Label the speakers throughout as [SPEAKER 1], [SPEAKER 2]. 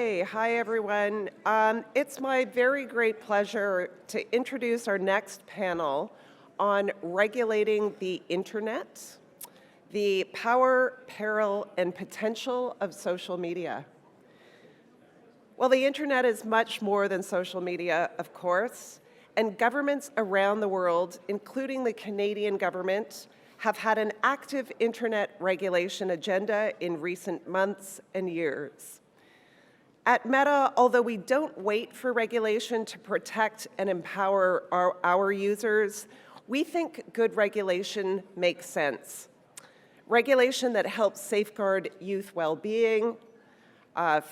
[SPEAKER 1] Okay, hi everyone. It's my very great pleasure to introduce our next panel on regulating the internet, the power, peril, and potential of social media. Well, the internet is much more than social media, of course, and governments around the world, including the Canadian government, have had an active internet regulation agenda in recent months and years. At Meta, although we don't wait for regulation to protect and empower our users, we think good regulation makes sense. Regulation that helps safeguard youth well-being,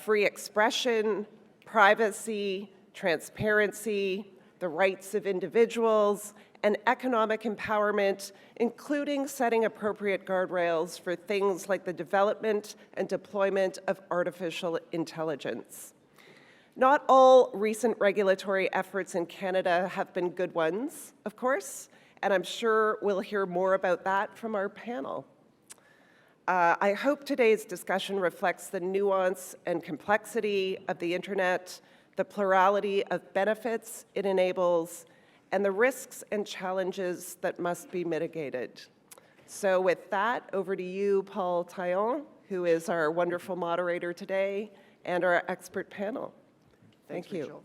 [SPEAKER 1] free expression, privacy, transparency, the rights of individuals, and economic empowerment, including setting appropriate guardrails for things like the development and deployment of artificial intelligence. Not all recent regulatory efforts in Canada have been good ones, of course, and I'm sure we'll hear more about that from our panel. I hope today's discussion reflects the nuance and complexity of the internet, the plurality of benefits it enables, and the risks and challenges that must be mitigated. So with that, over to you, Paul Taillon, who is our wonderful moderator today, and our expert panel. Thank you.
[SPEAKER 2] Rachel.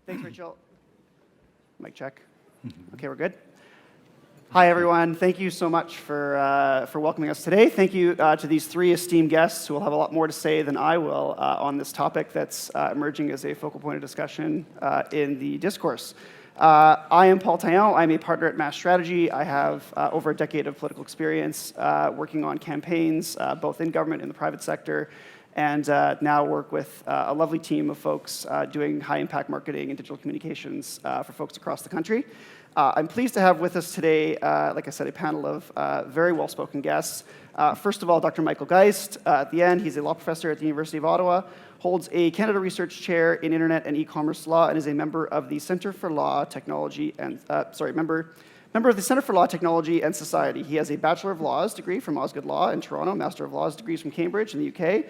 [SPEAKER 2] Thanks, Rachel. Mic check. Okay, we're good. Hi, everyone. Thank you so much for welcoming us today. Thank you to these three esteemed guests who will have a lot more to say than I will on this topic that's emerging as a focal point of discussion in the discourse. I am Paul Taillon. I'm a partner at Mass Strategy. I have over a decade of political experience working on campaigns, both in government and the private sector, and now work with a lovely team of folks doing high-impact marketing and digital communications for folks across the country. I'm pleased to have with us today, like I said, a panel of very well-spoken guests. First of all, Dr. Michael Geist. At the end, he's a law professor at the University of Ottawa, holds a Canada Research Chair in Internet and E-commerce Law, and is a member of the Centre for Law, Technology, and member of the Centre for Law, Technology, and Society. He has a Bachelor of Laws degree from Osgoode Law in Toronto, Master of Laws degrees from Cambridge in the UK,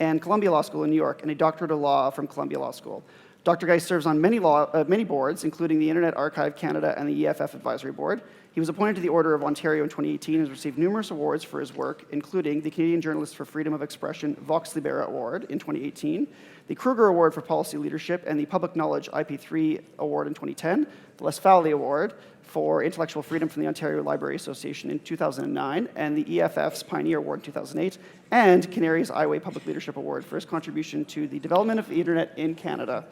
[SPEAKER 2] and Columbia Law School in New York, and a Doctorate of Law from Columbia Law School. Dr. Geist serves on many boards, including the Internet Archive Canada and the EFF Advisory Board. He was appointed to the Order of Ontario in 2018 and has received numerous awards for his work, including the Canadian Journalist for Freedom of Expression Vox Libera Award in 2018, the Kruger Award for Policy Leadership, and the Public Knowledge IP3 Award in 2010, the Les Fowley Award for Intellectual Freedom from the Ontario Library Association in 2009, and the EFF's Pioneer Award in 2008, and Canary's iWay Public Leadership Award for his contribution to the development of the Internet in Canada.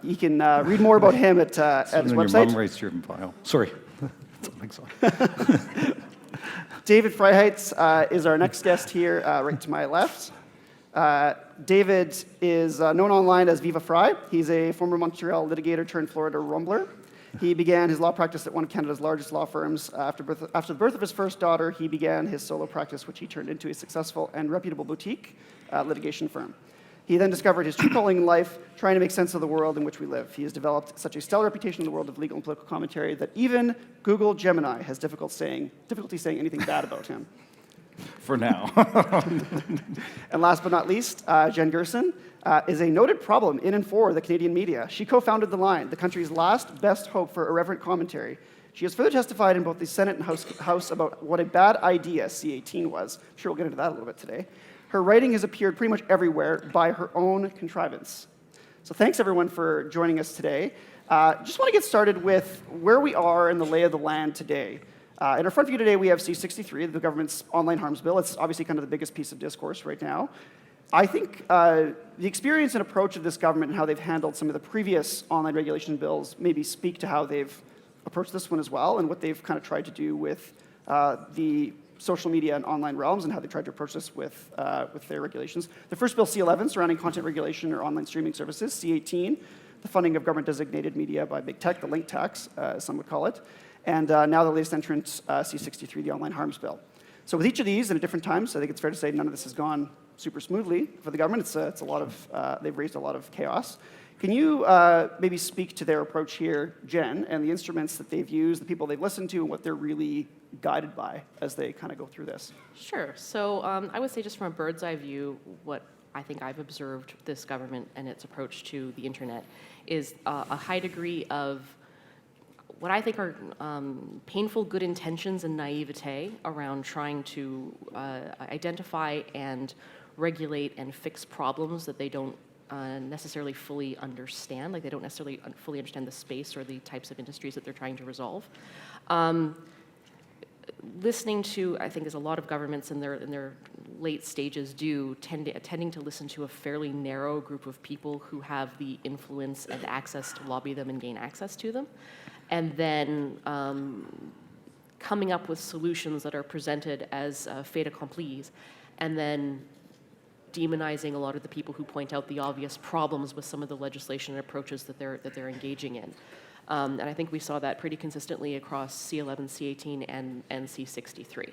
[SPEAKER 2] You can read more about him at his website.
[SPEAKER 3] Your mom raised your file. Sorry.
[SPEAKER 2] David Freiheitz is our next guest here, right to my left. David is known online as Viva Fry. He's a former Montreal litigator turned Florida rumbler. He began his law practice at one of Canada's largest law firms. After the birth of his first daughter, he began his solo practice, which he turned into a successful and reputable boutique litigation firm. He then discovered his true calling in life, trying to make sense of the world in which we live. He has developed such a stellar reputation in the world of legal and political commentary that even Google Gemini has difficulty saying anything bad about him.
[SPEAKER 3] For now.
[SPEAKER 2] And last but not least, Jen Gerson is a noted problem in and for the Canadian media. She co-founded The Line, the country's last best hope for irreverent commentary. She has further testified in both the Senate and House about what a bad idea C-18 was. I'm sure we'll get into that a little bit today. Her writing has appeared pretty much everywhere by her own contrivance. So thanks, everyone, for joining us today. Just want to get started with where we are in the lay of the land today. In our front view today, we have C-63, the government's online harms bill. It's obviously kind of the biggest piece of discourse right now. I think the experience and approach of this government and how they've handled some of the previous online regulation bills maybe speak to how they've approached this one as well and what they've kind of tried to do with the social media and online realms and how they tried to approach this with their regulations. The first bill, C-11, surrounding content regulation or online streaming services. C-18, the funding of government-designated media by big tech, the link tax, as some would call it. And now the latest entrant, C-63, the online harms bill. So with each of these, and at different times, I think it's fair to say none of this has gone super smoothly for the government. It's a lot of, they've raised a lot of chaos. Can you maybe speak to their approach here, Jen, and the instruments that they've used, the people they've listened to, and what they're really guided by as they kind of go through this?
[SPEAKER 4] Sure. So I would say just from a bird's eye view, what I think I've observed this government and its approach to the internet is a high degree of what I think are painful good intentions and naivete around trying to identify and regulate and fix problems that they don't necessarily fully understand, like they don't necessarily fully understand the space or the types of industries that they're trying to resolve. Listening to, I think, as a lot of governments in their late stages do, tending to listen to a fairly narrow group of people who have the influence and access to lobby them and gain access to them, and then coming up with solutions that are presented as fait accompli, and then demonizing a lot of the people who point out the obvious problems with some of the legislation and approaches that they're engaging in. And I think we saw that pretty consistently across C11, C18, and C63.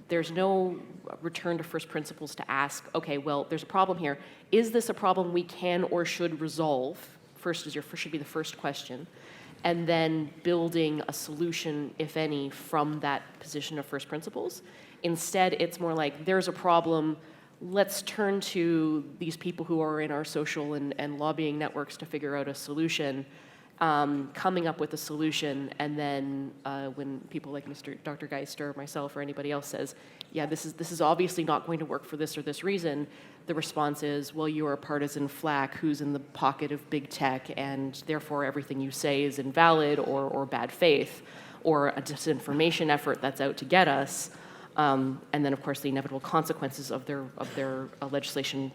[SPEAKER 4] There's no return to first principles to ask, okay, well, there's a problem here. Is this a problem we can or should resolve? Should be the first question. And then building a solution, if any, from that position of first principles. Instead, it's more like, there's a problem, let's turn to these people who are in our social and lobbying networks to figure out a solution, coming up with a solution, and then when people like Dr. Geister or myself or anybody else says, yeah, this is obviously not going to work for this or this reason, the response is, well, you're a partisan flack who's in the pocket of big tech, and therefore everything you say is invalid or bad faith, or a disinformation effort that's out to get us. And then, of course, the inevitable consequences of their legislation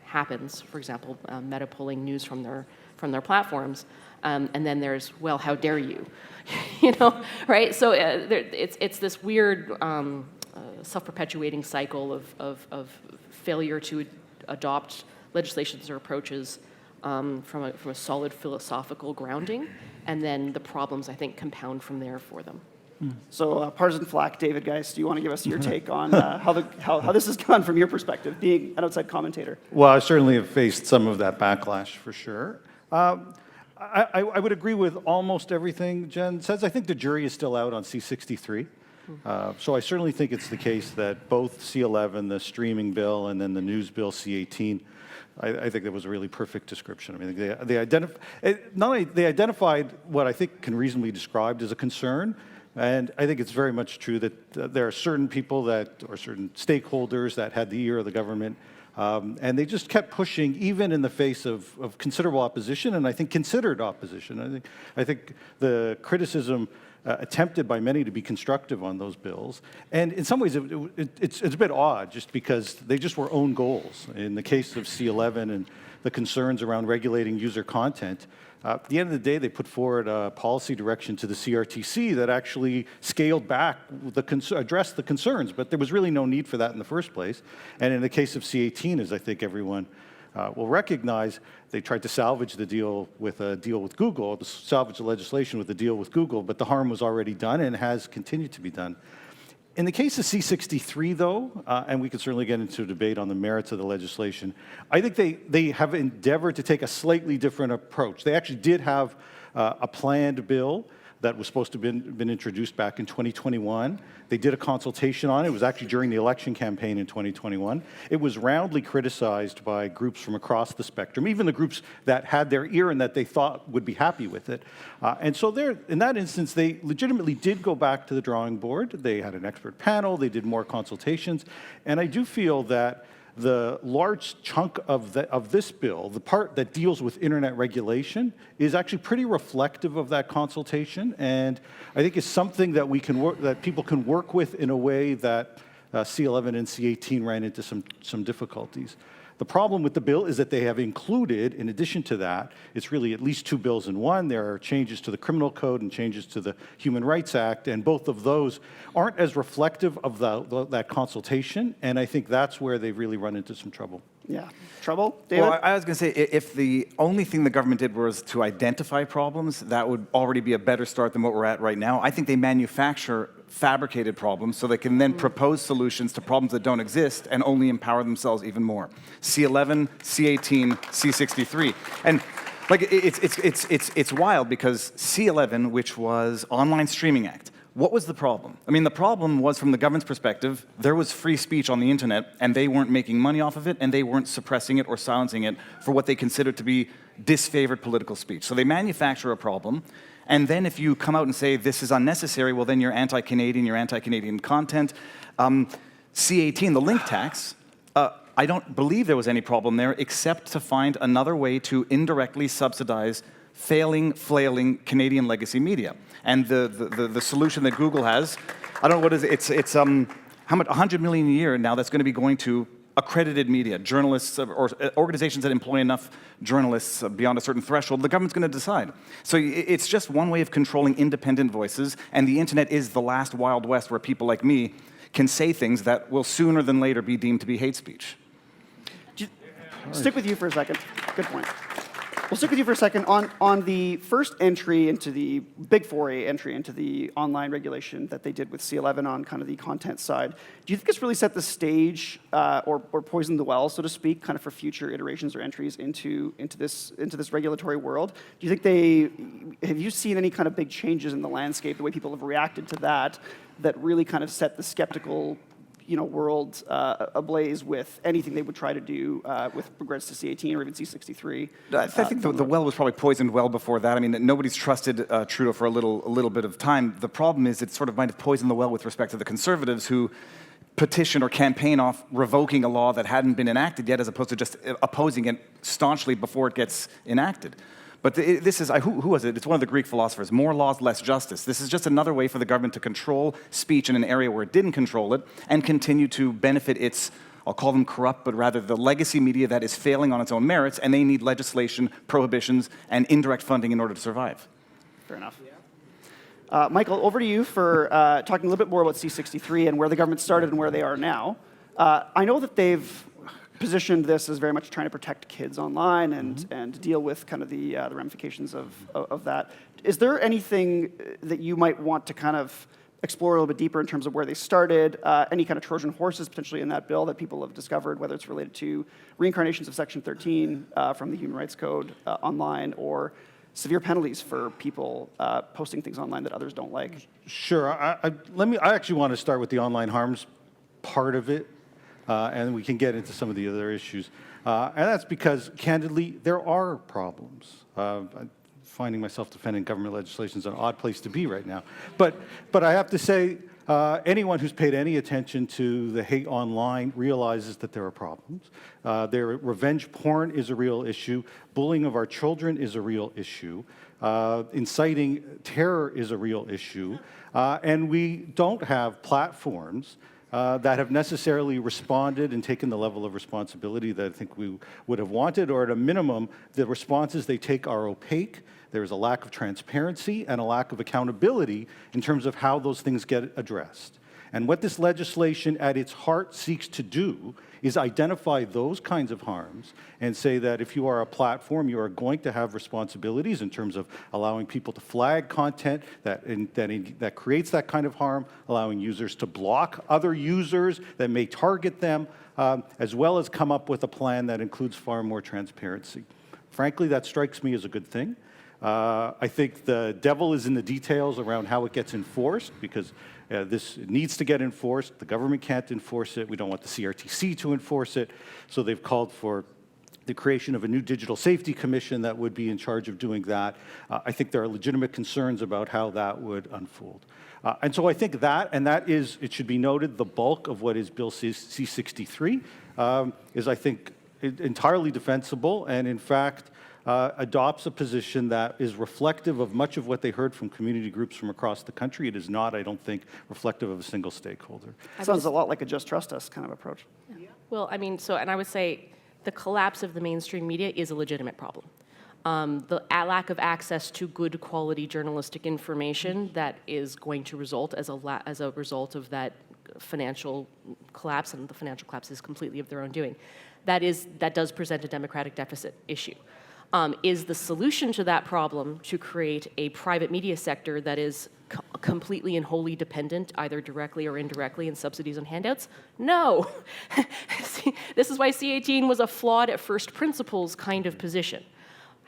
[SPEAKER 4] happens. For example, Meta pulling news from their platforms, and then there's, well, how dare you, right? So it's this weird self-perpetuating cycle of failure to adopt legislations or approaches from a solid philosophical grounding, and then the problems, I think, compound from there for them.
[SPEAKER 2] So, partisan flack, David Geist, do you want to give us your take on how this has gone from your perspective, being an outside commentator?
[SPEAKER 3] Well, I certainly have faced some of that backlash for sure. I would agree with almost everything Jen says. I think the jury is still out on C63. So I certainly think it's the case that both C11, the streaming bill, and then the news bill C18, I think that was a really perfect description. I mean, they identified what I think can reasonably be described as a concern. And I think it's very much true that there are certain people or certain stakeholders that had the ear of the government, and they just kept pushing, even in the face of considerable opposition, and I think considered opposition. I think the criticism attempted by many to be constructive on those bills, and in some ways it's a bit odd, just because they just were own goals. In the case of C11 and the concerns around regulating user content, at the end of the day, they put forward a policy direction to the CRTC that actually scaled back, addressed the concerns, but there was really no need for that in the first place. And in the case of C18, as I think everyone will recognize, they tried to salvage the deal with Google, to salvage the legislation with a deal with Google, but the harm was already done and has continued to be done. In the case of C63, though, and we could certainly get into a debate on the merits of the legislation, I think they have endeavored to take a slightly different approach. They actually did have a planned bill that was supposed to have been introduced back in 2021. They did a consultation on it. It was actually during the election campaign in 2021. It was roundly criticized by groups from across the spectrum, even the groups that had their ear and that they thought would be happy with it. And so in that instance, they legitimately did go back to the drawing board. They had an expert panel. They did more consultations. And I do feel that the large chunk of this bill, the part that deals with internet regulation, is actually pretty reflective of that consultation, and I think is something that that people can work with in a way that C11 and C18 ran into some difficulties. The problem with the bill is that they have included, in addition to that, it's really at least two bills in one. There are changes to the Criminal Code and changes to the Human Rights Act, and both of those aren't as reflective of that consultation, and I think that's where they've really run into some trouble.
[SPEAKER 2] Yeah. Trouble, David?
[SPEAKER 5] Well, I was going to say, if the only thing the government did was to identify problems, that would already be a better start than what we're at right now. I think they manufacture fabricated problems so they can then propose solutions to problems that don't exist and only empower themselves even more. C11, C18, C63. And like it's wild because C11, which was Online Streaming Act, What was the problem? I mean, the problem was, from the government's perspective, there was free speech on the internet, and they weren't making money off of it, and they weren't suppressing it or silencing it for what they considered to be disfavored political speech. So they manufacture a problem, and then if you come out and say this is unnecessary, well, then you're anti-Canadian content. C18, the link tax, I don't believe there was any problem there, except to find another way to indirectly subsidize flailing Canadian legacy media. And the solution that Google has, I don't know what is it, it's how much, $100 million a year now that's going to be going to accredited media, journalists or organizations that employ enough journalists beyond a certain threshold. The government's going to decide. So it's just one way of controlling independent voices, and the internet is the last Wild West where people like me can say things that will sooner than later be deemed to be hate speech.
[SPEAKER 2] Stick with you for a second. Good point. We'll stick with you for a second. On the first entry into the big foray entry into the online regulation that they did with C11 on kind of the content side, do you think this really set the stage or poisoned the well, so to speak, kind of for future iterations or entries into this regulatory world? Do you think have you seen any kind of big changes in the landscape, the way people have reacted to that really kind of set the skeptical world ablaze with anything they would try to do with regards to C18 or even C63.
[SPEAKER 5] I think the well was probably poisoned well before that. I mean, nobody's trusted Trudeau for a little bit of time. The problem is it sort of might have poisoned the well with respect to the Conservatives who petition or campaign off revoking a law that hadn't been enacted yet, as opposed to just opposing it staunchly before it gets enacted. But this is, who was it? It's one of the Greek philosophers. More laws, less justice. This is just another way for the government to control speech in an area where it didn't control it and continue to benefit its, I'll call them corrupt, but rather the legacy media that is failing on its own merits, and they need legislation, prohibitions, and indirect funding in order to survive.
[SPEAKER 2] Fair enough. Michael, over to you for talking a little bit more about C63 and where the government started and where they are now. I know that they've positioned this as very much trying to protect kids online and deal with kind of the ramifications of that. Is there anything that you might want to kind of explore a little bit deeper in terms of where they started, any kind of Trojan horses potentially in that bill that people have discovered, whether it's related to reincarnations of Section 13 from the Human Rights Code online, or severe penalties for people posting things online that others don't like?
[SPEAKER 3] Sure. I actually want to start with the online harms part of it. And we can get into some of the other issues. And that's because, candidly, there are problems. I'm finding myself defending government legislation is an odd place to be right now. But I have to say, anyone who's paid any attention to the hate online realizes that there are problems. Revenge porn is a real issue. Bullying of our children is a real issue. Inciting terror is a real issue. And we don't have platforms that have necessarily responded and taken the level of responsibility that I think we would have wanted, or at a minimum, the responses they take are opaque. There is a lack of transparency and a lack of accountability in terms of how those things get addressed. And what this legislation at its heart seeks to do is identify those kinds of harms and say that if you are a platform, you are going to have responsibilities in terms of allowing people to flag content that creates that kind of harm, allowing users to block other users that may target them, as well as come up with a plan that includes far more transparency. Frankly, that strikes me as a good thing. I think the devil is in the details around how it gets enforced, because this needs to get enforced. The government can't enforce it. We don't want the CRTC to enforce it. So they've called for the creation of a new digital safety commission that would be in charge of doing that. I think there are legitimate concerns about how that would unfold. And so I think that is, it should be noted, the bulk of what is Bill C-63 is, I think, entirely defensible, and in fact, adopts a position that is reflective of much of what they heard from community groups from across the country. It is not, I don't think, reflective of a single stakeholder.
[SPEAKER 2] Sounds a lot like a just trust us kind of approach.
[SPEAKER 4] Yeah. Well, I mean, and I would say the collapse of the mainstream media is a legitimate problem. The lack of access to good quality journalistic information that is going to result as a result of that financial collapse, and the financial collapse is completely of their own doing, that does present a democratic deficit issue. Is the solution to that problem to create a private media sector that is completely and wholly dependent, either directly or indirectly, in subsidies and handouts? No. See, this is why C-18 was a flawed at first principles kind of position.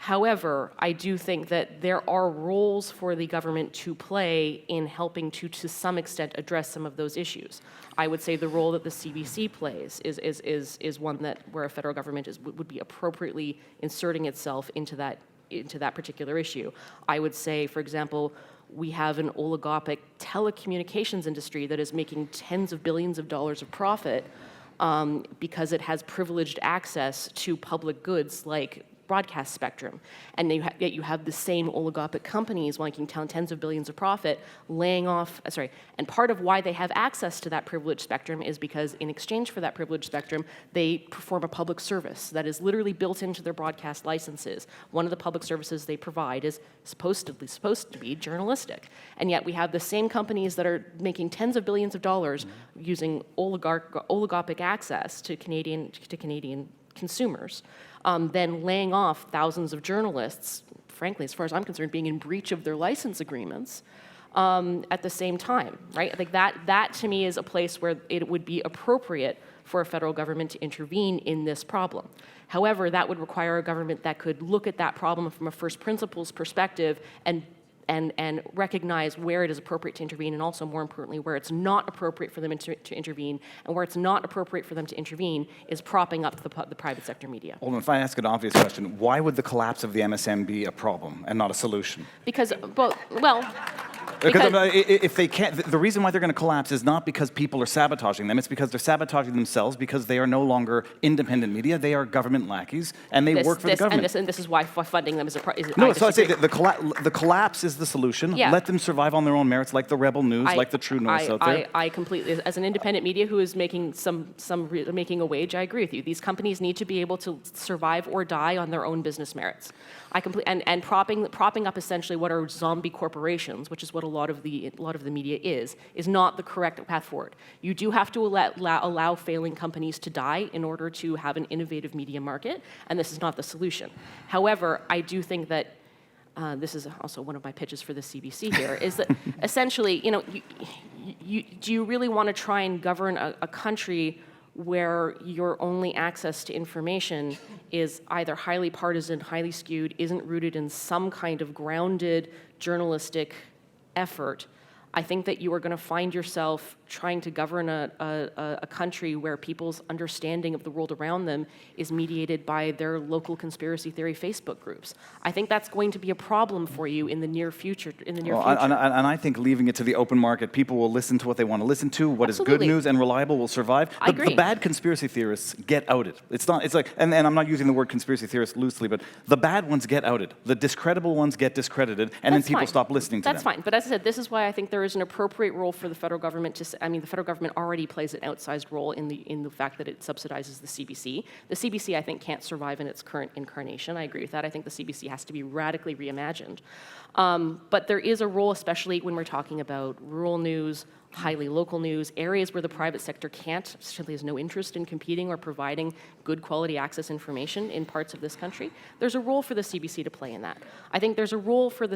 [SPEAKER 4] However, I do think that there are roles for the government to play in helping to some extent, address some of those issues. I would say the role that the CBC plays is one that where a federal government would be appropriately inserting itself into that particular issue. I would say, for example, we have an oligopolistic telecommunications industry that is making tens of billions of dollars of profit because it has privileged access to public goods like broadcast spectrum. And yet you have the same oligopolistic companies making tens of billions of profit, laying off, and part of why they have access to that privileged spectrum is because in exchange for that privileged spectrum, they perform a public service that is literally built into their broadcast licenses. One of the public services they provide is supposed to be journalistic. And yet we have the same companies that are making tens of billions of dollars using oligopolistic access to Canadian consumers, then laying off thousands of journalists, frankly, as far as I'm concerned, being in breach of their license agreements at the same time, right? Like that to me is a place where it would be appropriate for a federal government to intervene in this problem. However, that would require a government that could look at that problem from a first principles perspective and recognize where it is appropriate to intervene, and also, more importantly, where it's not appropriate for them to intervene, and where it's not appropriate for them to intervene is propping up the private sector media.
[SPEAKER 5] Well, if I ask an obvious question, why would the collapse of the MSM be a problem and not a solution?
[SPEAKER 4] Because,
[SPEAKER 5] Because if they can't, the reason why they're going to collapse is not because people are sabotaging them. It's because they're sabotaging themselves because they are no longer independent media. They are government lackeys, and they work for the government.
[SPEAKER 4] And this is why funding them is
[SPEAKER 5] No, so I say that the collapse is the solution.
[SPEAKER 4] Yeah.
[SPEAKER 5] Let them survive on their own merits, like the Rebel News, like the True North out there.
[SPEAKER 4] I completely, as an independent media who is making making a wage, I agree with you. These companies need to be able to survive or die on their own business merits. And propping up essentially what are zombie corporations, which is what a lot of the media is not the correct path forward. You do have to allow failing companies to die in order to have an innovative media market, and this is not the solution. However, I do think that this is also one of my pitches for the CBC here, is that essentially, do you really want to try and govern a country where your only access to information is either highly partisan, highly skewed, isn't rooted in some kind of grounded journalistic effort? I think that you are going to find yourself trying to govern a country where people's understanding of the world around them is mediated by their local conspiracy theory Facebook groups. I think that's going to be a problem for you in the near future. And
[SPEAKER 5] I think leaving it to the open market, people will listen to what they want to listen to. What
[SPEAKER 4] Absolutely.
[SPEAKER 5] is good news and reliable will survive.
[SPEAKER 4] I agree.
[SPEAKER 5] The bad conspiracy theorists get outed. It's like, and I'm not using the word conspiracy theorist loosely, but the bad ones get outed. The discredible ones get discredited, and then people stop listening to them.
[SPEAKER 4] That's fine. But as I said, this is why I think there is an appropriate role for the federal government to. The federal government already plays an outsized role in the fact that it subsidizes the CBC. The CBC, I think, can't survive in its current incarnation. I agree with that. I think the CBC has to be radically reimagined. But there is a role, especially when we're talking about rural news, highly local news, areas where the private sector simply has no interest in competing or providing good quality access information in parts of this country. There's a role for the CBC to play in that. I think there's a role for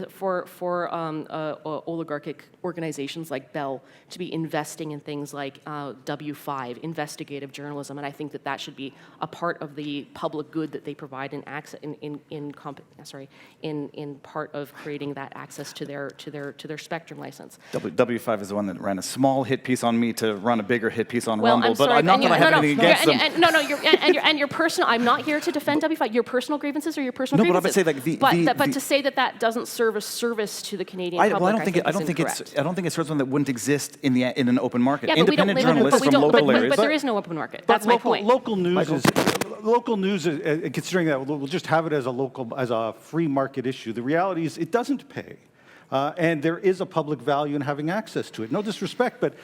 [SPEAKER 4] oligarchic organizations like Bell to be investing in things like W5, investigative journalism, and I think that should be a part of the public good that they provide in access in part of creating that access to their spectrum license.
[SPEAKER 5] W5 is the one that ran a small hit piece on me to run a bigger hit piece on Rumble,
[SPEAKER 4] I'm sorry,
[SPEAKER 5] not that I have anything against them.
[SPEAKER 4] And your personal. I'm not here to defend W5. Your personal grievances are your personal grievances.
[SPEAKER 5] But I would say
[SPEAKER 4] but to say that doesn't serve a service to the Canadian public,
[SPEAKER 5] I don't think it serves one that wouldn't exist in an open market.
[SPEAKER 4] Yeah,
[SPEAKER 5] Independent journalists from local areas.
[SPEAKER 4] But there is no open market. That's my point.
[SPEAKER 3] Local news is considering that we'll just have it as a free market issue. The reality is it doesn't pay. And there is a public value in having access to it. No disrespect, but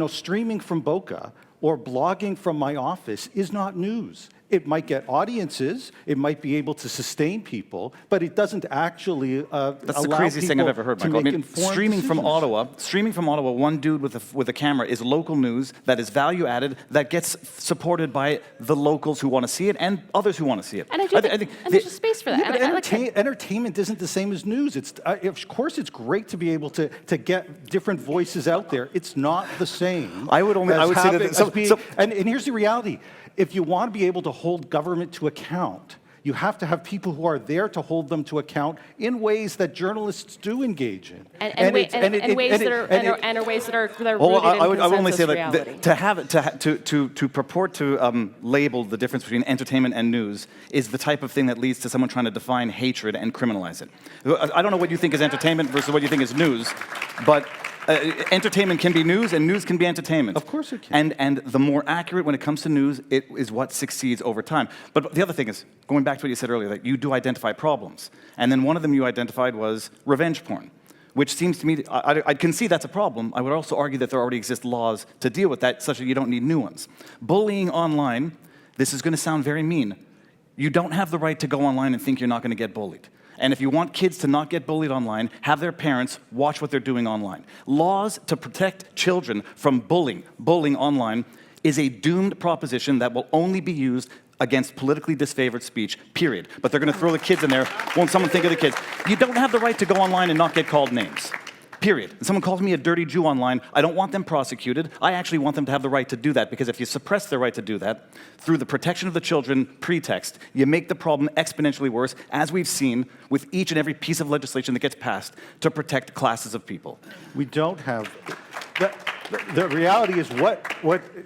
[SPEAKER 3] streaming from Boca or blogging from my office is not news. It might get audiences, it might be able to sustain people, but it doesn't actually
[SPEAKER 5] That's the craziest thing I've ever heard, Michael. Streaming from Ottawa, one dude with a camera is local news that is value added, that gets supported by the locals who want to see it and others who want to see it.
[SPEAKER 4] And I think there's a space for that.
[SPEAKER 3] Yeah, but entertainment isn't the same as news. Of course, it's great to be able to get different voices out there. It's not the same.
[SPEAKER 5] I would say that.
[SPEAKER 3] And here's the reality. If you want to be able to hold government to account, You have to have people who are there to hold them to account in ways that journalists do engage in.
[SPEAKER 4] And ways that are ways that are rooted in
[SPEAKER 5] I would only say
[SPEAKER 4] reality.
[SPEAKER 5] to purport to label the difference between entertainment and news is the type of thing that leads to someone trying to define hatred and criminalize it. I don't know what you think is entertainment versus what you think is news, but entertainment can be news and news can be entertainment.
[SPEAKER 3] Of course it can.
[SPEAKER 5] And the more accurate when it comes to news, it is what succeeds over time. But the other thing is, going back to what you said earlier, that you do identify problems. And then one of them you identified was revenge porn, which seems to me, I can see that's a problem. I would also argue that there already exist laws to deal with that, such that you don't need new ones. Bullying online, this is going to sound very mean. You don't have the right to go online and think you're not going to get bullied. And if you want kids to not get bullied online, have their parents watch what they're doing online. Laws to protect children from bullying online is a doomed proposition that will only be used against politically disfavored speech, period. But they're going to throw the kids in there. Won't someone think of the kids? You don't have the right to go online and not get called names. Period. And someone calls me a dirty Jew online, I don't want them prosecuted. I actually want them to have the right to do that, because if you suppress their right to do that through the protection of the children pretext, you make the problem exponentially worse, as we've seen with each and every piece of legislation that gets passed to protect classes of people.
[SPEAKER 3] We don't have... The reality is what,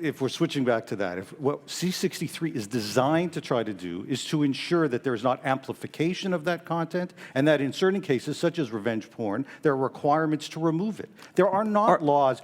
[SPEAKER 3] if we're switching back to that, what C-63 is designed to try to do is to ensure that there's not amplification of that content, and that in certain cases, such as revenge porn, there are requirements to remove it. There are not laws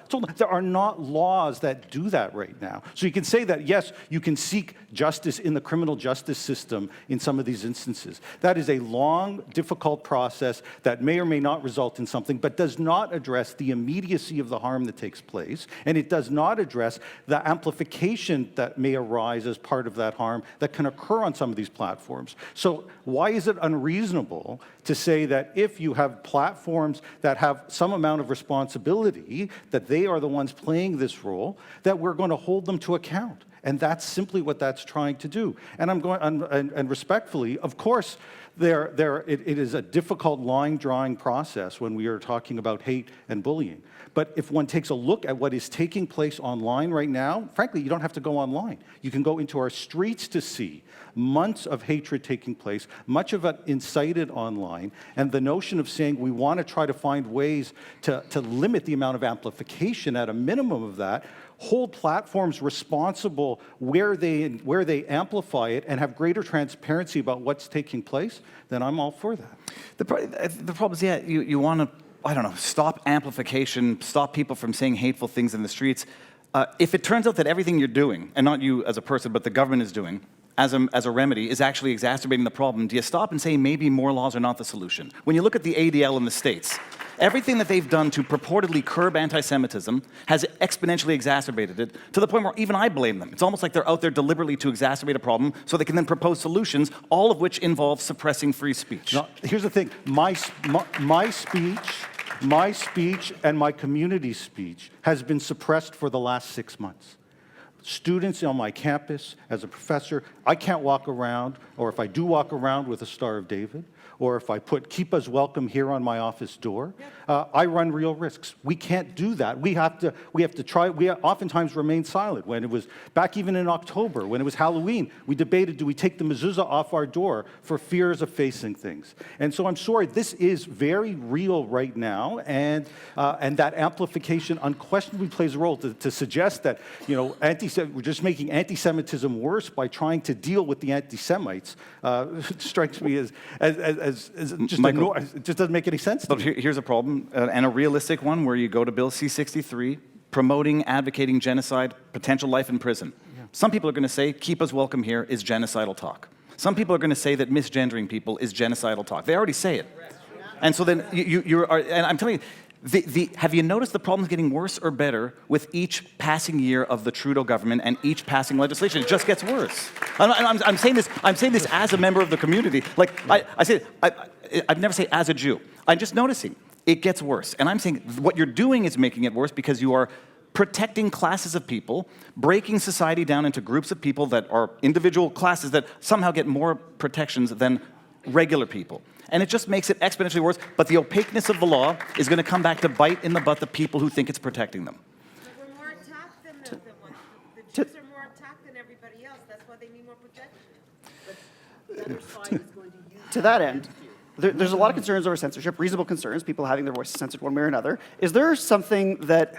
[SPEAKER 3] that do that right now. So you can say that, yes, you can seek justice in the criminal justice system in some of these instances. That is a long, difficult process that may or may not result in something, but does not address the immediacy of the harm that takes place. And it does not address the amplification that may arise as part of that harm that can occur on some of these platforms. So why is it unreasonable to say that if you have platforms that have some amount of responsibility, that they are the ones playing this role, that we're going to hold them to account? And that's simply what that's trying to do. And and respectfully, of course, it is a difficult line-drawing process when we are talking about hate and bullying. But if one takes a look at what is taking place online right now, frankly, you don't have to go online. You can go into our streets to see months of hatred taking place, much of it incited online, and the notion of saying we want to try to find ways to limit the amount of amplification at a minimum of that, hold platforms responsible where they amplify it and have greater transparency about what's taking place, then I'm all for that.
[SPEAKER 5] The problem is, you want to, I don't know, stop amplification, stop people from saying hateful things in the streets. If it turns out that everything you're doing, and not you as a person, but the government is doing, as a remedy, is actually exacerbating the problem, do you stop and say maybe more laws are not the solution? When you look at the ADL in the States, everything that they've done to purportedly curb anti-Semitism has exponentially exacerbated it, to the point where even I blame them. It's almost like they're out there deliberately to exacerbate a problem so they can then propose solutions, all of which involve suppressing free speech.
[SPEAKER 3] Now, here's the thing. My speech and my community's speech has been suppressed for the last 6 months. Students on my campus, as a professor, I can't walk around, or if I do walk around with a Star of David, or if I put "Keep Us Welcome" here on my office door, I run real risks. We can't do that. We have to try. We oftentimes remain silent. When it was back even in October, when it was Halloween, we debated, do we take the mezuzah off our door for fears of facing things? And so I'm sorry, this is very real right now, and that amplification unquestionably plays a role to suggest that, you know, we're just making anti-Semitism worse by trying to deal with the anti-Semites. Strikes me as just
[SPEAKER 5] Michael,
[SPEAKER 3] it just doesn't make any sense to me.
[SPEAKER 5] Here's a problem, and a realistic one, where you go to Bill C-63, promoting, advocating genocide, potential life in prison. Yeah. Some people are going to say, "Keep us welcome here" is genocidal talk. Some people are going to say that misgendering people is genocidal talk. They already say it. And so then and I'm telling you, have you noticed the problem's getting worse or better with each passing year of the Trudeau government and each passing legislation? It just gets worse. I'm saying this as a member of the community. Like, I've never say as a Jew. I'm just noticing it gets worse. And I'm saying what you're doing is making it worse because you are protecting classes of people, breaking society down into groups of people that are individual classes that somehow get more protections than regular people. And it just makes it exponentially worse, but the opaqueness of the law is going to come back to bite in the butt the people who think it's protecting them.
[SPEAKER 6] But we're more attacked than the Jews are more attacked than everybody else. That's why they need more protection.
[SPEAKER 2] To that end, there's a lot of concerns over censorship, reasonable concerns, people having their voices censored one way or another. Is there something that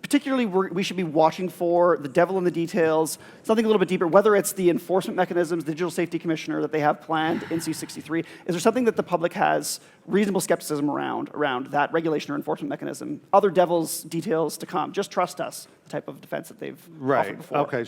[SPEAKER 2] particularly we should be watching for, the devil in the details, something a little bit deeper, whether it's the enforcement mechanisms, the Digital Safety Commissioner that they have planned in C63? Is there something that the public has reasonable skepticism around that regulation or enforcement mechanism? Other devil's details to come. Just trust us, the type of defense that they've offered before.
[SPEAKER 3] Okay.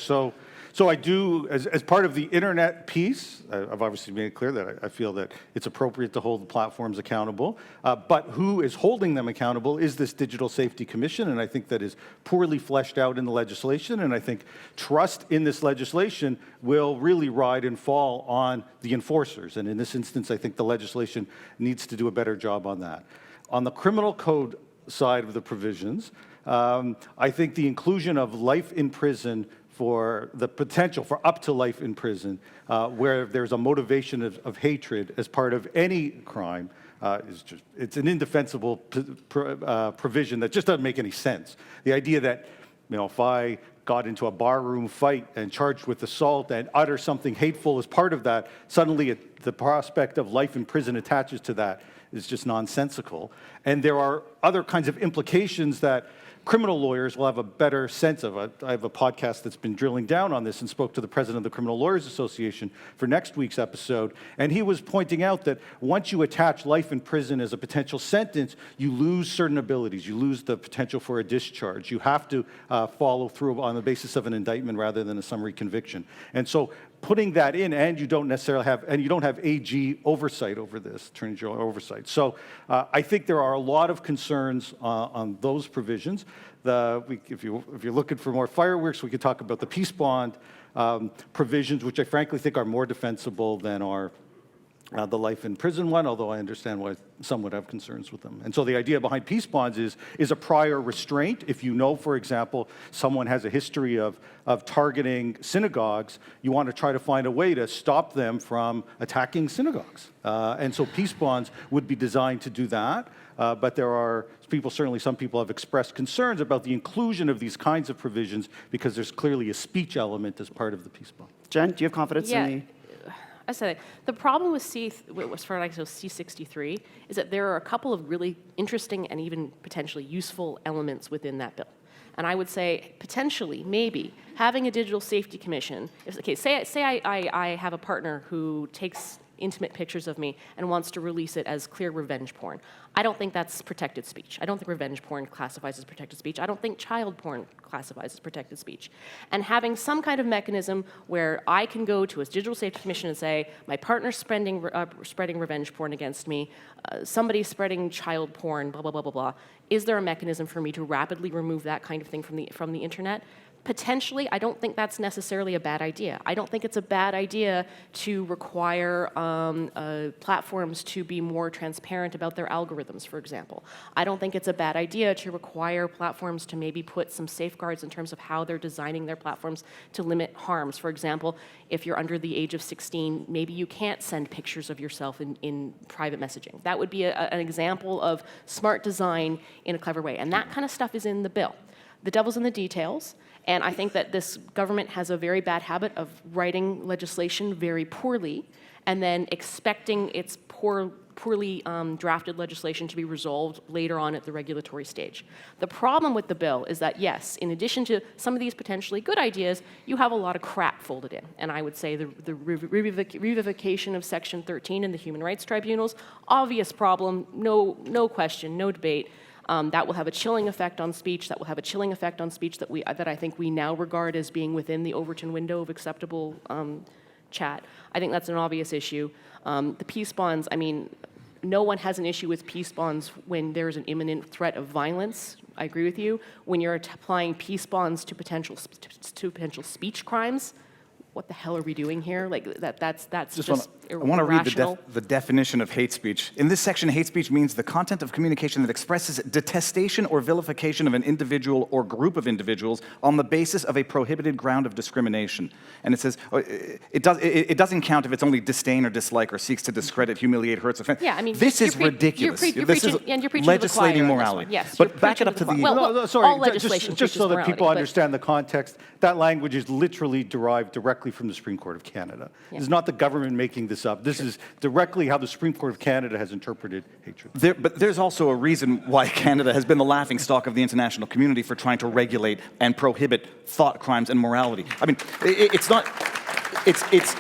[SPEAKER 3] So I do, as part of the internet piece, I've obviously made it clear that I feel that it's appropriate to hold the platforms accountable. But who is holding them accountable is this Digital Safety Commission, and I think that is poorly fleshed out in the legislation. And I think trust in this legislation will really ride and fall on the enforcers. And in this instance, I think the legislation needs to do a better job on that. On the criminal code side of the provisions, I think the inclusion of life in prison for the potential for up to life in prison, where there's a motivation of hatred as part of any crime, it's an indefensible provision that just doesn't make any sense. The idea that, if I got into a barroom fight and charged with assault and utter something hateful as part of that, suddenly the prospect of life in prison attaches to that is just nonsensical. And there are other kinds of implications that criminal lawyers will have a better sense of. I have a podcast that's been drilling down on this and spoke to the president of the Criminal Lawyers Association for next week's episode, and he was pointing out that once you attach life in prison as a potential sentence, you lose certain abilities. You lose the potential for a discharge. You have to follow through on the basis of an indictment rather than a summary conviction. And so putting that in, and you don't necessarily have, and you don't have AG oversight over this, Attorney General oversight. So I think there are a lot of concerns on those provisions. If you're looking for more fireworks, we could talk about the peace bond provisions, which I frankly think are more defensible than the life in prison one, although I understand why some would have concerns with them. And so the idea behind peace bonds is a prior restraint. If you know, for example, someone has a history of targeting synagogues, you want to try to find a way to stop them from attacking synagogues. And so peace bonds would be designed to do that. But there are some people have expressed concerns about the inclusion of these kinds of provisions because there's clearly a speech element as part of the peace bond.
[SPEAKER 2] Jen, do you have confidence in the...
[SPEAKER 4] I said the problem with C63 is that there are a couple of really interesting and even potentially useful elements within that bill. And I would say potentially, maybe, having a digital safety commission. Say I have a partner who takes intimate pictures of me and wants to release it as clear revenge porn. I don't think that's protected speech. I don't think revenge porn classifies as protected speech. I don't think child porn classifies as protected speech. And having some kind of mechanism where I can go to a digital safety commission and say, my partner's spreading revenge porn against me, somebody's spreading child porn, blah, blah, blah, blah, blah. Is there a mechanism for me to rapidly remove that kind of thing from the internet? Potentially, I don't think that's necessarily a bad idea. I don't think it's a bad idea to require platforms to be more transparent about their algorithms, for example. I don't think it's a bad idea to require platforms to maybe put some safeguards in terms of how they're designing their platforms to limit harms. For example, if you're under the age of 16, maybe you can't send pictures of yourself in private messaging. That would be an example of smart design in a clever way. And that kind of stuff is in the bill. The devil's in the details. And I think that this government has a very bad habit of writing legislation very poorly and then expecting its poorly drafted legislation to be resolved later on at the regulatory stage. The problem with the bill is that, yes, in addition to some of these potentially good ideas, you have a lot of crap folded in. And I would say the revivification of Section 13 in the human rights tribunals, obvious problem, no question, no debate. That will have a chilling effect on speech. That will have a chilling effect on speech that I think we now regard as being within the Overton window of acceptable chat. I think that's an obvious issue. The peace bonds, I mean, no one has an issue with peace bonds when there's an imminent threat of violence. I agree with you. When you're applying peace bonds to potential speech crimes, what the hell are we doing here? Like that's just
[SPEAKER 5] I want to read
[SPEAKER 4] irrational.
[SPEAKER 5] the definition of hate speech. In this section, hate speech means the content of communication that expresses detestation or vilification of an individual or group of individuals on the basis of a prohibited ground of discrimination. And it says it doesn't count if it's only disdain or dislike or seeks to discredit, humiliate, hurts, offend.
[SPEAKER 4] Yeah, I mean,
[SPEAKER 5] this is ridiculous.
[SPEAKER 4] You're
[SPEAKER 5] this
[SPEAKER 4] preaching,
[SPEAKER 5] is
[SPEAKER 4] and you're preaching to the choir
[SPEAKER 5] legislating
[SPEAKER 4] on this
[SPEAKER 5] morality.
[SPEAKER 4] one. Yes,
[SPEAKER 5] but
[SPEAKER 4] you're
[SPEAKER 5] back it
[SPEAKER 4] preaching
[SPEAKER 5] up to
[SPEAKER 4] the
[SPEAKER 5] the.
[SPEAKER 4] choir. Well,
[SPEAKER 3] No, sorry,
[SPEAKER 4] all legislation
[SPEAKER 3] just so
[SPEAKER 4] preaches
[SPEAKER 3] that people
[SPEAKER 4] morality, but-
[SPEAKER 3] understand the context, that language is literally derived directly from the Supreme Court of Canada.
[SPEAKER 4] Yeah.
[SPEAKER 3] It's not the government making this up. This is directly how the Supreme Court of Canada has interpreted hatred.
[SPEAKER 5] But there's also a reason why Canada has been the laughingstock of the international community for trying to regulate and prohibit thought crimes and morality. I mean, it's not. It's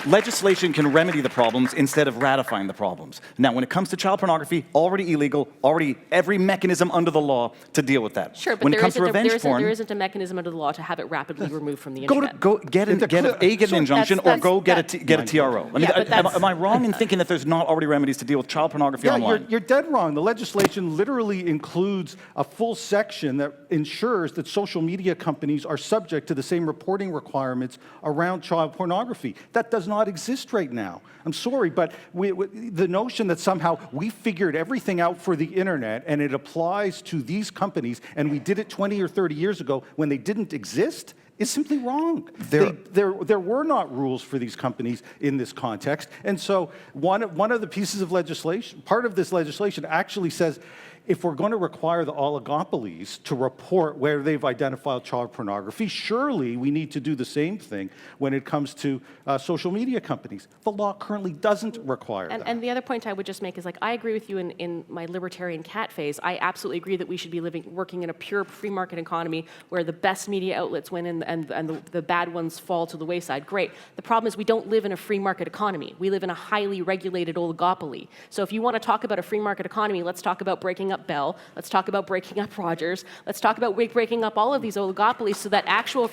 [SPEAKER 5] legislation can remedy the problems instead of ratifying the problems. Now, when it comes to child pornography, already illegal, already every mechanism under the law to deal with that.
[SPEAKER 4] Sure, but
[SPEAKER 5] when it
[SPEAKER 4] there
[SPEAKER 5] comes to revenge porn,
[SPEAKER 4] there isn't a mechanism under the law to have it rapidly removed from the
[SPEAKER 5] Go
[SPEAKER 4] internet.
[SPEAKER 5] get an injunction or go get a TRO. I mean,
[SPEAKER 4] Yeah, but that's-
[SPEAKER 5] am I wrong in thinking that there's not already remedies to deal with child pornography
[SPEAKER 3] Yeah,
[SPEAKER 5] online?
[SPEAKER 3] you're dead wrong. The legislation literally includes a full section that ensures that social media companies are subject to the same reporting requirements around child pornography. That does not exist right now. I'm sorry, but the notion that somehow we figured everything out for the internet and it applies to these companies and we did it 20 or 30 years ago when they didn't exist is simply wrong. There were not rules for these companies in this context. And so one of the pieces of legislation, part of this legislation actually says, if we're going to require the oligopolies to report where they've identified child pornography, surely we need to do the same thing when it comes to social media companies. The law currently doesn't require that.
[SPEAKER 4] And the other point I would just make is, like, I agree with you in my libertarian cat phase. I absolutely agree that we should be working in a pure free market economy where the best media outlets win and the bad ones fall to the wayside. Great. The problem is we don't live in a free market economy. We live in a highly regulated oligopoly. So if you want to talk about a free market economy, let's talk about breaking up Bell. Let's talk about breaking up Rogers. Let's talk about breaking up all of these oligopolies so that actual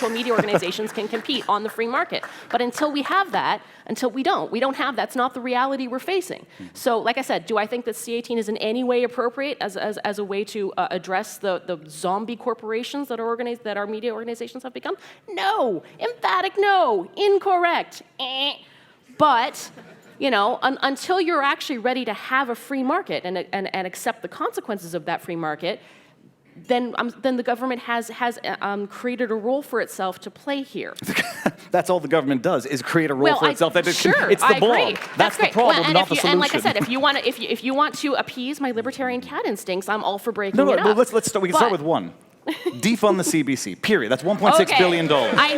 [SPEAKER 4] media organizations can compete on the free market. But until we have that, we don't have that's not the reality we're facing. So, like I said, do I think that C-18 is in any way appropriate as a way to address the zombie corporations that our media organizations have become? No, emphatic no, incorrect. But until you're actually ready to have a free market and accept the consequences of that free market, then the government has created a role for itself to play here.
[SPEAKER 5] That's all the government does, is create a role for itself.
[SPEAKER 4] Sure,
[SPEAKER 5] it's the
[SPEAKER 4] I
[SPEAKER 5] blog.
[SPEAKER 4] agree.
[SPEAKER 5] That's the
[SPEAKER 4] great.
[SPEAKER 5] problem, not the solution.
[SPEAKER 4] And like I said, if you want to appease my libertarian cat instincts, I'm all for breaking it up.
[SPEAKER 5] Well, let's start. We can start with one. Defund the CBC. Period. That's $1.6 billion.
[SPEAKER 4] I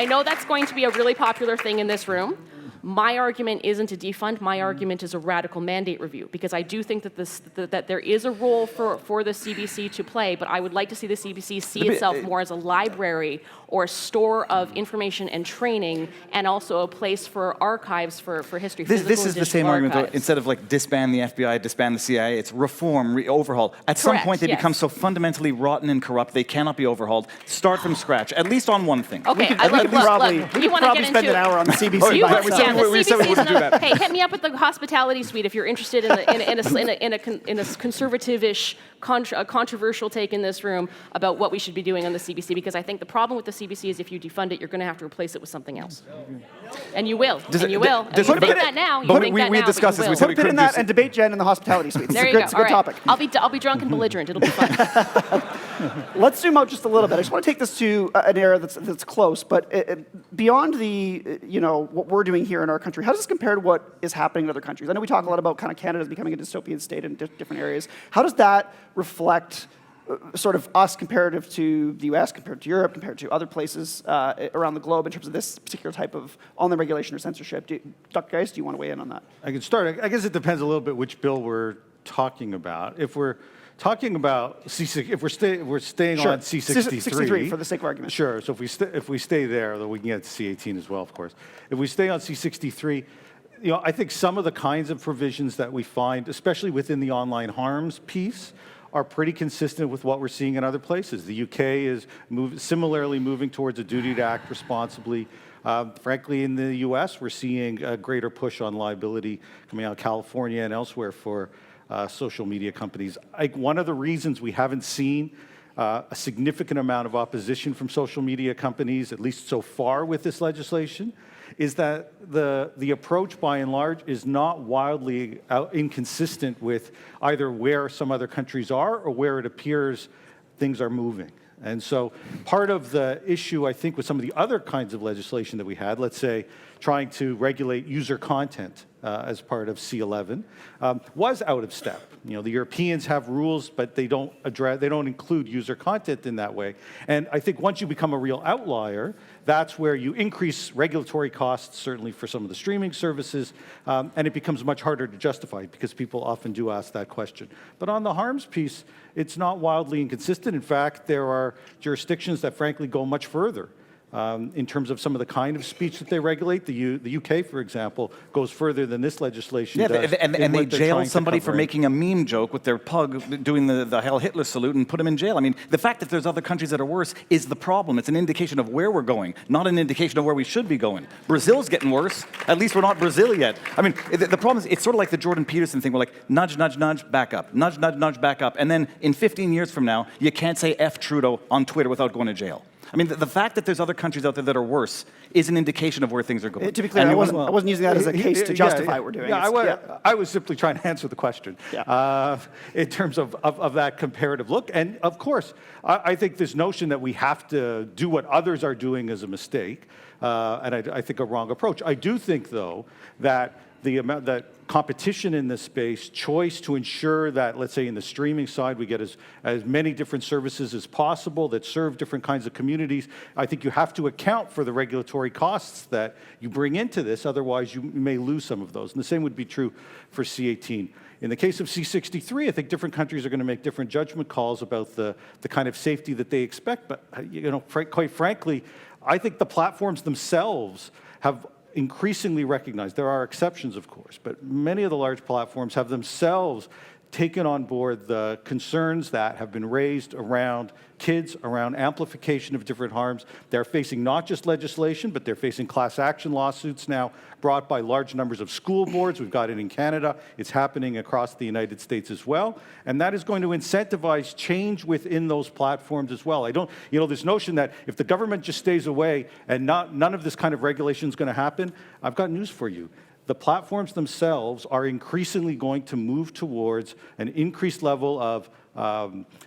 [SPEAKER 4] know that's going to be a really popular thing in this room. My argument isn't to defund. My argument is a radical mandate review, because I do think that that there is a role for the CBC to play, but I would like to see the CBC see itself more as a library or a store of information and training, and also a place for archives for history.
[SPEAKER 5] This is the same argument, though. Instead of disband the FBI, disband the CIA, it's reform, overhaul. At some point, they become so fundamentally rotten and corrupt, they cannot be overhauled. Start from scratch, at least on one thing.
[SPEAKER 4] Okay,
[SPEAKER 2] we could probably spend an hour on the CBC.
[SPEAKER 5] We said we wouldn't do that.
[SPEAKER 4] Hey, hit me up with the hospitality suite if you're interested in a conservative-ish, controversial take in this room about what we should be doing on the CBC, because I think the problem with the CBC is if you defund it, you're going to have to replace it with something else. And you will. You think that now.
[SPEAKER 5] We discussed this. We said we
[SPEAKER 2] Put it in
[SPEAKER 5] couldn't
[SPEAKER 2] that and debate Jen in the hospitality suite.
[SPEAKER 4] There you go.
[SPEAKER 2] It's a good topic.
[SPEAKER 4] I'll be drunk and belligerent. It'll be fun.
[SPEAKER 2] Let's zoom out just a little bit. I just want to take this to an era that's close, but beyond what we're doing here in our country, how does this compare to what is happening in other countries? I know we talk a lot about kind of Canada's becoming a dystopian state in different areas. How does that reflect sort of us comparative to the US, compared to Europe, compared to other places around the globe in terms of this particular type of online regulation or censorship? Dr. Geist, do you want to weigh in on that?
[SPEAKER 3] I can start. I guess it depends a little bit which bill we're talking about. If we're talking about C6, if we're staying on C63
[SPEAKER 2] 63 for the sake of argument.
[SPEAKER 3] Sure. So if we stay there, though we can get to C18 as well, of course. If we stay on C63, I think some of the kinds of provisions that we find, especially within the online harms piece, are pretty consistent with what we're seeing in other places. The UK is similarly moving towards a duty to act responsibly. Frankly, in the US, we're seeing a greater push on liability coming out of California and elsewhere for social media companies. One of the reasons we haven't seen a significant amount of opposition from social media companies, at least so far with this legislation, is that the approach by and large is not wildly inconsistent with either where some other countries are or where it appears things are moving. And so part of the issue, I think, with some of the other kinds of legislation that we had, let's say trying to regulate user content as part of C11, was out of step. You know, the Europeans have rules, but they don't include user content in that way. And I think once you become a real outlier, that's where you increase regulatory costs, certainly for some of the streaming services, and it becomes much harder to justify because people often do ask that question. But on the harms piece, it's not wildly inconsistent. In fact, there are jurisdictions that frankly go much further in terms of some of the kind of speech that they regulate. The UK, for example, goes further than this legislation does.
[SPEAKER 5] And they jail somebody for making a meme joke with their pug doing the Heil Hitler salute and put him in jail. I mean, the fact that there's other countries that are worse is the problem. It's an indication of where we're going, not an indication of where we should be going. Brazil's getting worse. At least we're not Brazil yet. I mean, the problem is it's sort of like the Jordan Peterson thing. We're like, nudge, nudge, nudge, back up. Nudge, nudge, nudge, back up. And then in 15 years from now, you can't say F Trudeau on Twitter without going to jail. I mean, the fact that there's other countries out there that are worse is an indication of where things are going.
[SPEAKER 2] To be clear, I wasn't using that as a case to justify what we're doing.
[SPEAKER 3] I was simply trying to answer the question in terms of that comparative look. And of course, I think this notion that we have to do what others are doing is a mistake, and I think a wrong approach. I do think, though, that the amount that competition in this space, choice to ensure that, let's say in the streaming side, we get as many different services as possible that serve different kinds of communities. I think you have to account for the regulatory costs that you bring into this, otherwise you may lose some of those. And the same would be true for C18. In the case of C63, I think different countries are going to make different judgment calls about the kind of safety that they expect. But quite frankly, I think the platforms themselves have increasingly recognized, there are exceptions of course, but many of the large platforms have themselves taken on board the concerns that have been raised around kids, around amplification of different harms. They're facing not just legislation, but they're facing class action lawsuits now brought by large numbers of school boards. We've got it in Canada. It's happening across the United States as well. And that is going to incentivize change within those platforms as well. This notion that if the government just stays away and none of this kind of regulation is going to happen, I've got news for you. The platforms themselves are increasingly going to move towards an increased level of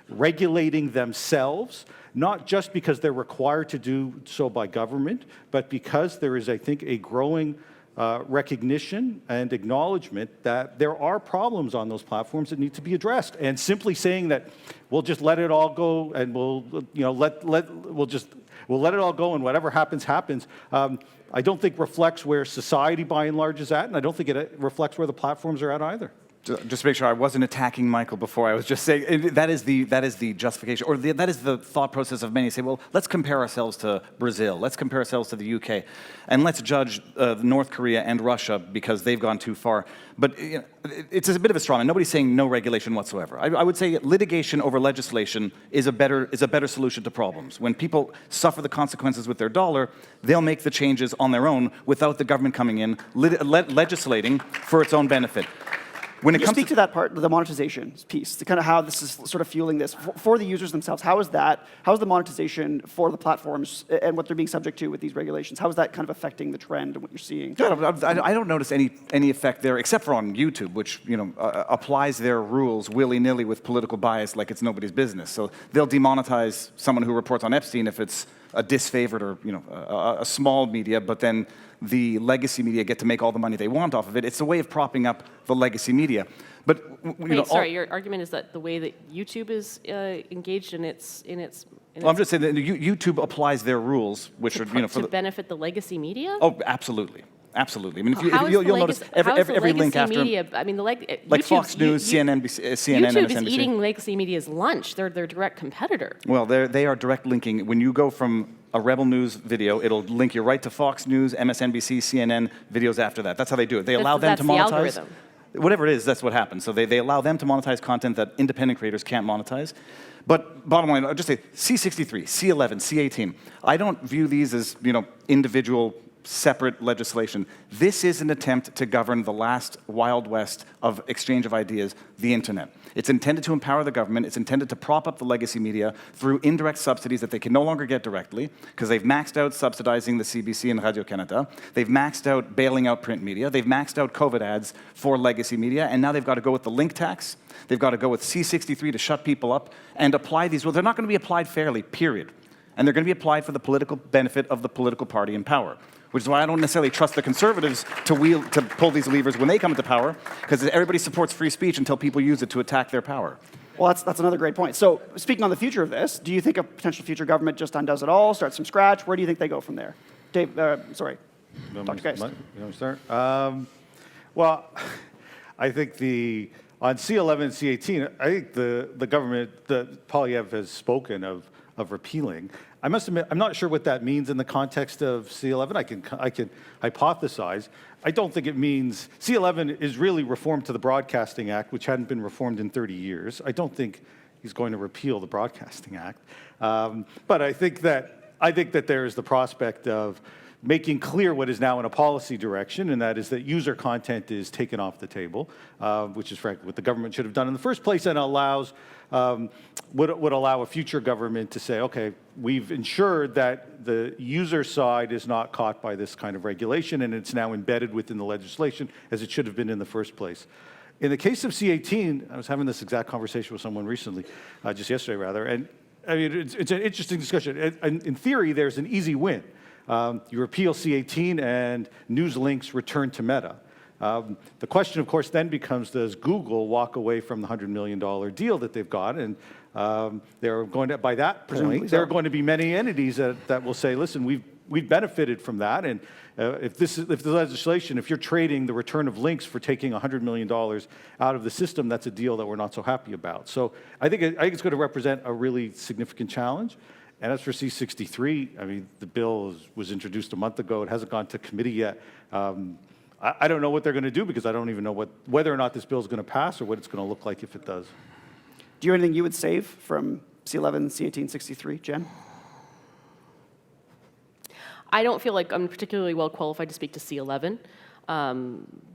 [SPEAKER 3] regulating themselves, not just because they're required to do so by government, but because there is, I think, a growing recognition and acknowledgement that there are problems on those platforms that need to be addressed. And simply saying that we'll just let it all go and we'll let it all go and whatever happens, happens. I don't think reflects where society by and large is at, and I don't think it reflects where the platforms are at either.
[SPEAKER 5] Just to make sure I wasn't attacking Michael before, I was just saying that is the justification, or that is the thought process of many. Say, well, let's compare ourselves to Brazil, let's compare ourselves to the UK, and let's judge North Korea and Russia because they've gone too far. But it's a bit of a straw man. Nobody's saying no regulation whatsoever. I would say litigation over legislation is a better solution to problems. When people suffer the consequences with their dollar, they'll make the changes on their own without the government coming in, legislating for its own benefit. When it comes
[SPEAKER 2] speak to that part, the monetization piece, to kind of how this is sort of fueling this for the users themselves. How is the monetization for the platforms and what they're being subject to with these regulations? How is that kind of affecting the trend and what you're seeing?
[SPEAKER 5] I don't notice any effect there, except for on YouTube, which applies their rules willy-nilly with political bias like it's nobody's business. So they'll demonetize someone who reports on Epstein if it's a disfavored or a small media, but then the legacy media get to make all the money they want off of it. It's a way of propping up the legacy media. But
[SPEAKER 4] your argument is that the way that YouTube is engaged in its.
[SPEAKER 5] Well, I'm just saying that YouTube applies their rules, which are
[SPEAKER 4] to benefit the legacy media.
[SPEAKER 5] Oh, absolutely. Absolutely. I mean, you'll notice every link after.
[SPEAKER 4] Media, I mean,
[SPEAKER 5] like Fox News, CNN,
[SPEAKER 4] YouTube
[SPEAKER 5] MSNBC.
[SPEAKER 4] is eating legacy media's lunch. They're their direct competitor.
[SPEAKER 5] Well, they are direct linking. When you go from a Rebel News video, it'll link you right to Fox News, MSNBC, CNN videos after that. That's how they do it. They allow them to monetize.
[SPEAKER 4] The algorithm.
[SPEAKER 5] Whatever it is, that's what happens. So they allow them to monetize content that independent creators can't monetize. But bottom line, I'll just say C63, C11, C18. I don't view these as individual separate legislation. This is an attempt to govern the last Wild West of exchange of ideas, the internet. It's intended to empower the government. It's intended to prop up the legacy media through indirect subsidies that they can no longer get directly, because they've maxed out subsidizing the CBC and Radio-Canada. They've maxed out bailing out print media. They've maxed out COVID ads for legacy media, and now they've got to go with the link tax. They've got to go with C63 to shut people up and apply these. Well, they're not going to be applied fairly, period. And they're going to be applied for the political benefit of the political party in power, which is why I don't necessarily trust the Conservatives to pull these levers when they come into power, because everybody supports free speech until people use it to attack their power.
[SPEAKER 2] Well, that's another great point. So speaking on the future of this, do you think a potential future government just undoes it all, starts from scratch? Where do you think they go from there? Dave, sorry, Dr. Geist.
[SPEAKER 3] You want me to start? Well, I think on C11 and C18, I think the government, Polyev has spoken of repealing. I must admit, I'm not sure what that means in the context of C11. I can hypothesize. I don't think it means C11 is really reform to the Broadcasting Act, which hadn't been reformed in 30 years. I don't think he's going to repeal the Broadcasting Act, but I think that there is the prospect of making clear what is now in a policy direction, and that is that user content is taken off the table, which is frankly what the government should have done in the first place, and would allow a future government to say, okay, we've ensured that the user side is not caught by this kind of regulation, and it's now embedded within the legislation as it should have been in the first place. In the case of C18, I was having this exact conversation with someone recently, just yesterday rather, and I mean, it's an interesting discussion. In theory, there's an easy win. You repeal C18 and news links return to Meta. The question, of course, then becomes, does Google walk away from the $100 million deal that they've got? And they're going to, by that point, there are going to be many entities that will say, listen, we've benefited from that. And if the legislation, if you're trading the return of links for taking $100 million out of the system, that's a deal that we're not so happy about. So I think it's going to represent a really significant challenge. And as for C63, I mean, the bill was introduced a month ago. It hasn't gone to committee yet. I don't know what they're going to do, because I don't even know whether or not this bill is going to pass or what it's going to look like if it does.
[SPEAKER 2] Do you have anything you would save from C11, C18, 63, Jen?
[SPEAKER 4] I don't feel like I'm particularly well qualified to speak to C11,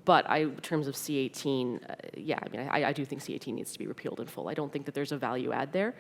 [SPEAKER 4] but in terms of C18, yeah, I mean, I do think C18 needs to be repealed in full. I don't think that there's a value add there,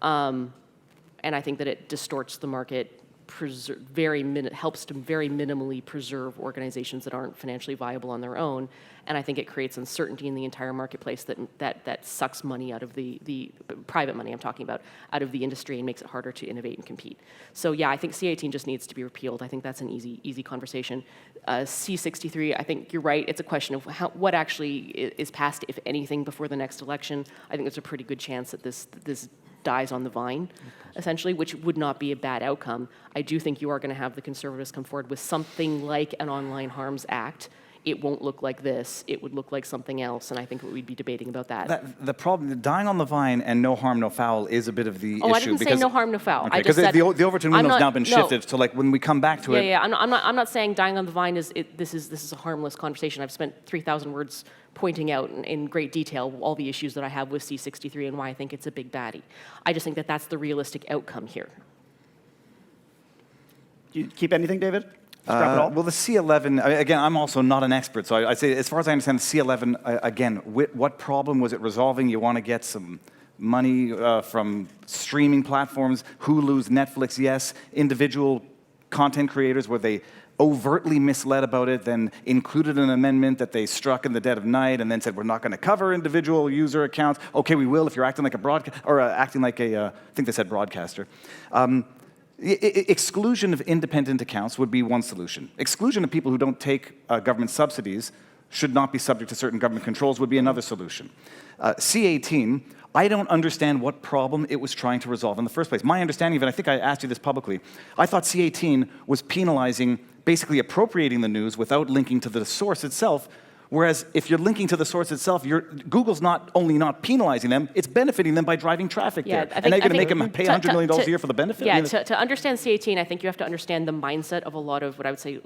[SPEAKER 4] and I think that it distorts the market, helps to very minimally preserve organizations that aren't financially viable on their own, and I think it creates uncertainty in the entire marketplace that sucks money out of the private money I'm talking about, out of the industry, and makes it harder to innovate and compete. So yeah, I think C18 just needs to be repealed. I think that's an easy conversation. C63, I think you're right. It's a question of what actually is passed, if anything, before the next election. I think there's a pretty good chance that this dies on the vine, essentially, which would not be a bad outcome. I do think you are going to have the Conservatives come forward with something like an Online Harms Act. It won't look like this. It would look like something else, and I think we'd be debating about that.
[SPEAKER 5] The problem, dying on the vine and no harm, no foul is a bit of the issue.
[SPEAKER 4] I didn't say no harm, no foul.
[SPEAKER 5] Okay,
[SPEAKER 4] I just said
[SPEAKER 5] the Overton window's now been shifted, so like when we come back to it.
[SPEAKER 4] Yeah, I'm not saying dying on the vine this is a harmless conversation. I've spent 3,000 words pointing out in great detail all the issues that I have with C63 and why I think it's a big baddie. I just think that that's the realistic outcome here.
[SPEAKER 2] Do you keep anything, David? Scrap it all?
[SPEAKER 5] Well, the C11, again, I'm also not an expert, so I'd say, as far as I understand, the C11, again, what problem was it resolving? You want to get some money from streaming platforms, Hulu's, Netflix, yes. Individual content creators, were they overtly misled about it, then included an amendment that they struck in the dead of night, and then said, we're not going to cover individual user accounts. Okay, we will if you're acting like a I think they said broadcaster. Exclusion of independent accounts would be one solution. Exclusion of people who don't take government subsidies, should not be subject to certain government controls, would be another solution. C18, I don't understand what problem it was trying to resolve in the first place. My understanding of it, I think I asked you this publicly, I thought C18 was penalizing, basically appropriating the news without linking to the source itself. Whereas if you're linking to the source itself, Google's not only not penalizing them, it's benefiting them by driving traffic there. And now you're going to make them pay $100 million a year for the benefit?
[SPEAKER 4] Yeah, to understand C18, I think you have to understand the mindset of a lot of what I would say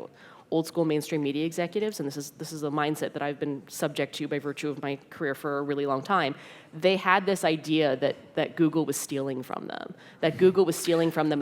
[SPEAKER 4] old school mainstream media executives, and this is a mindset that I've been subject to by virtue of my career for a really long time. They had this idea that Google was stealing from them,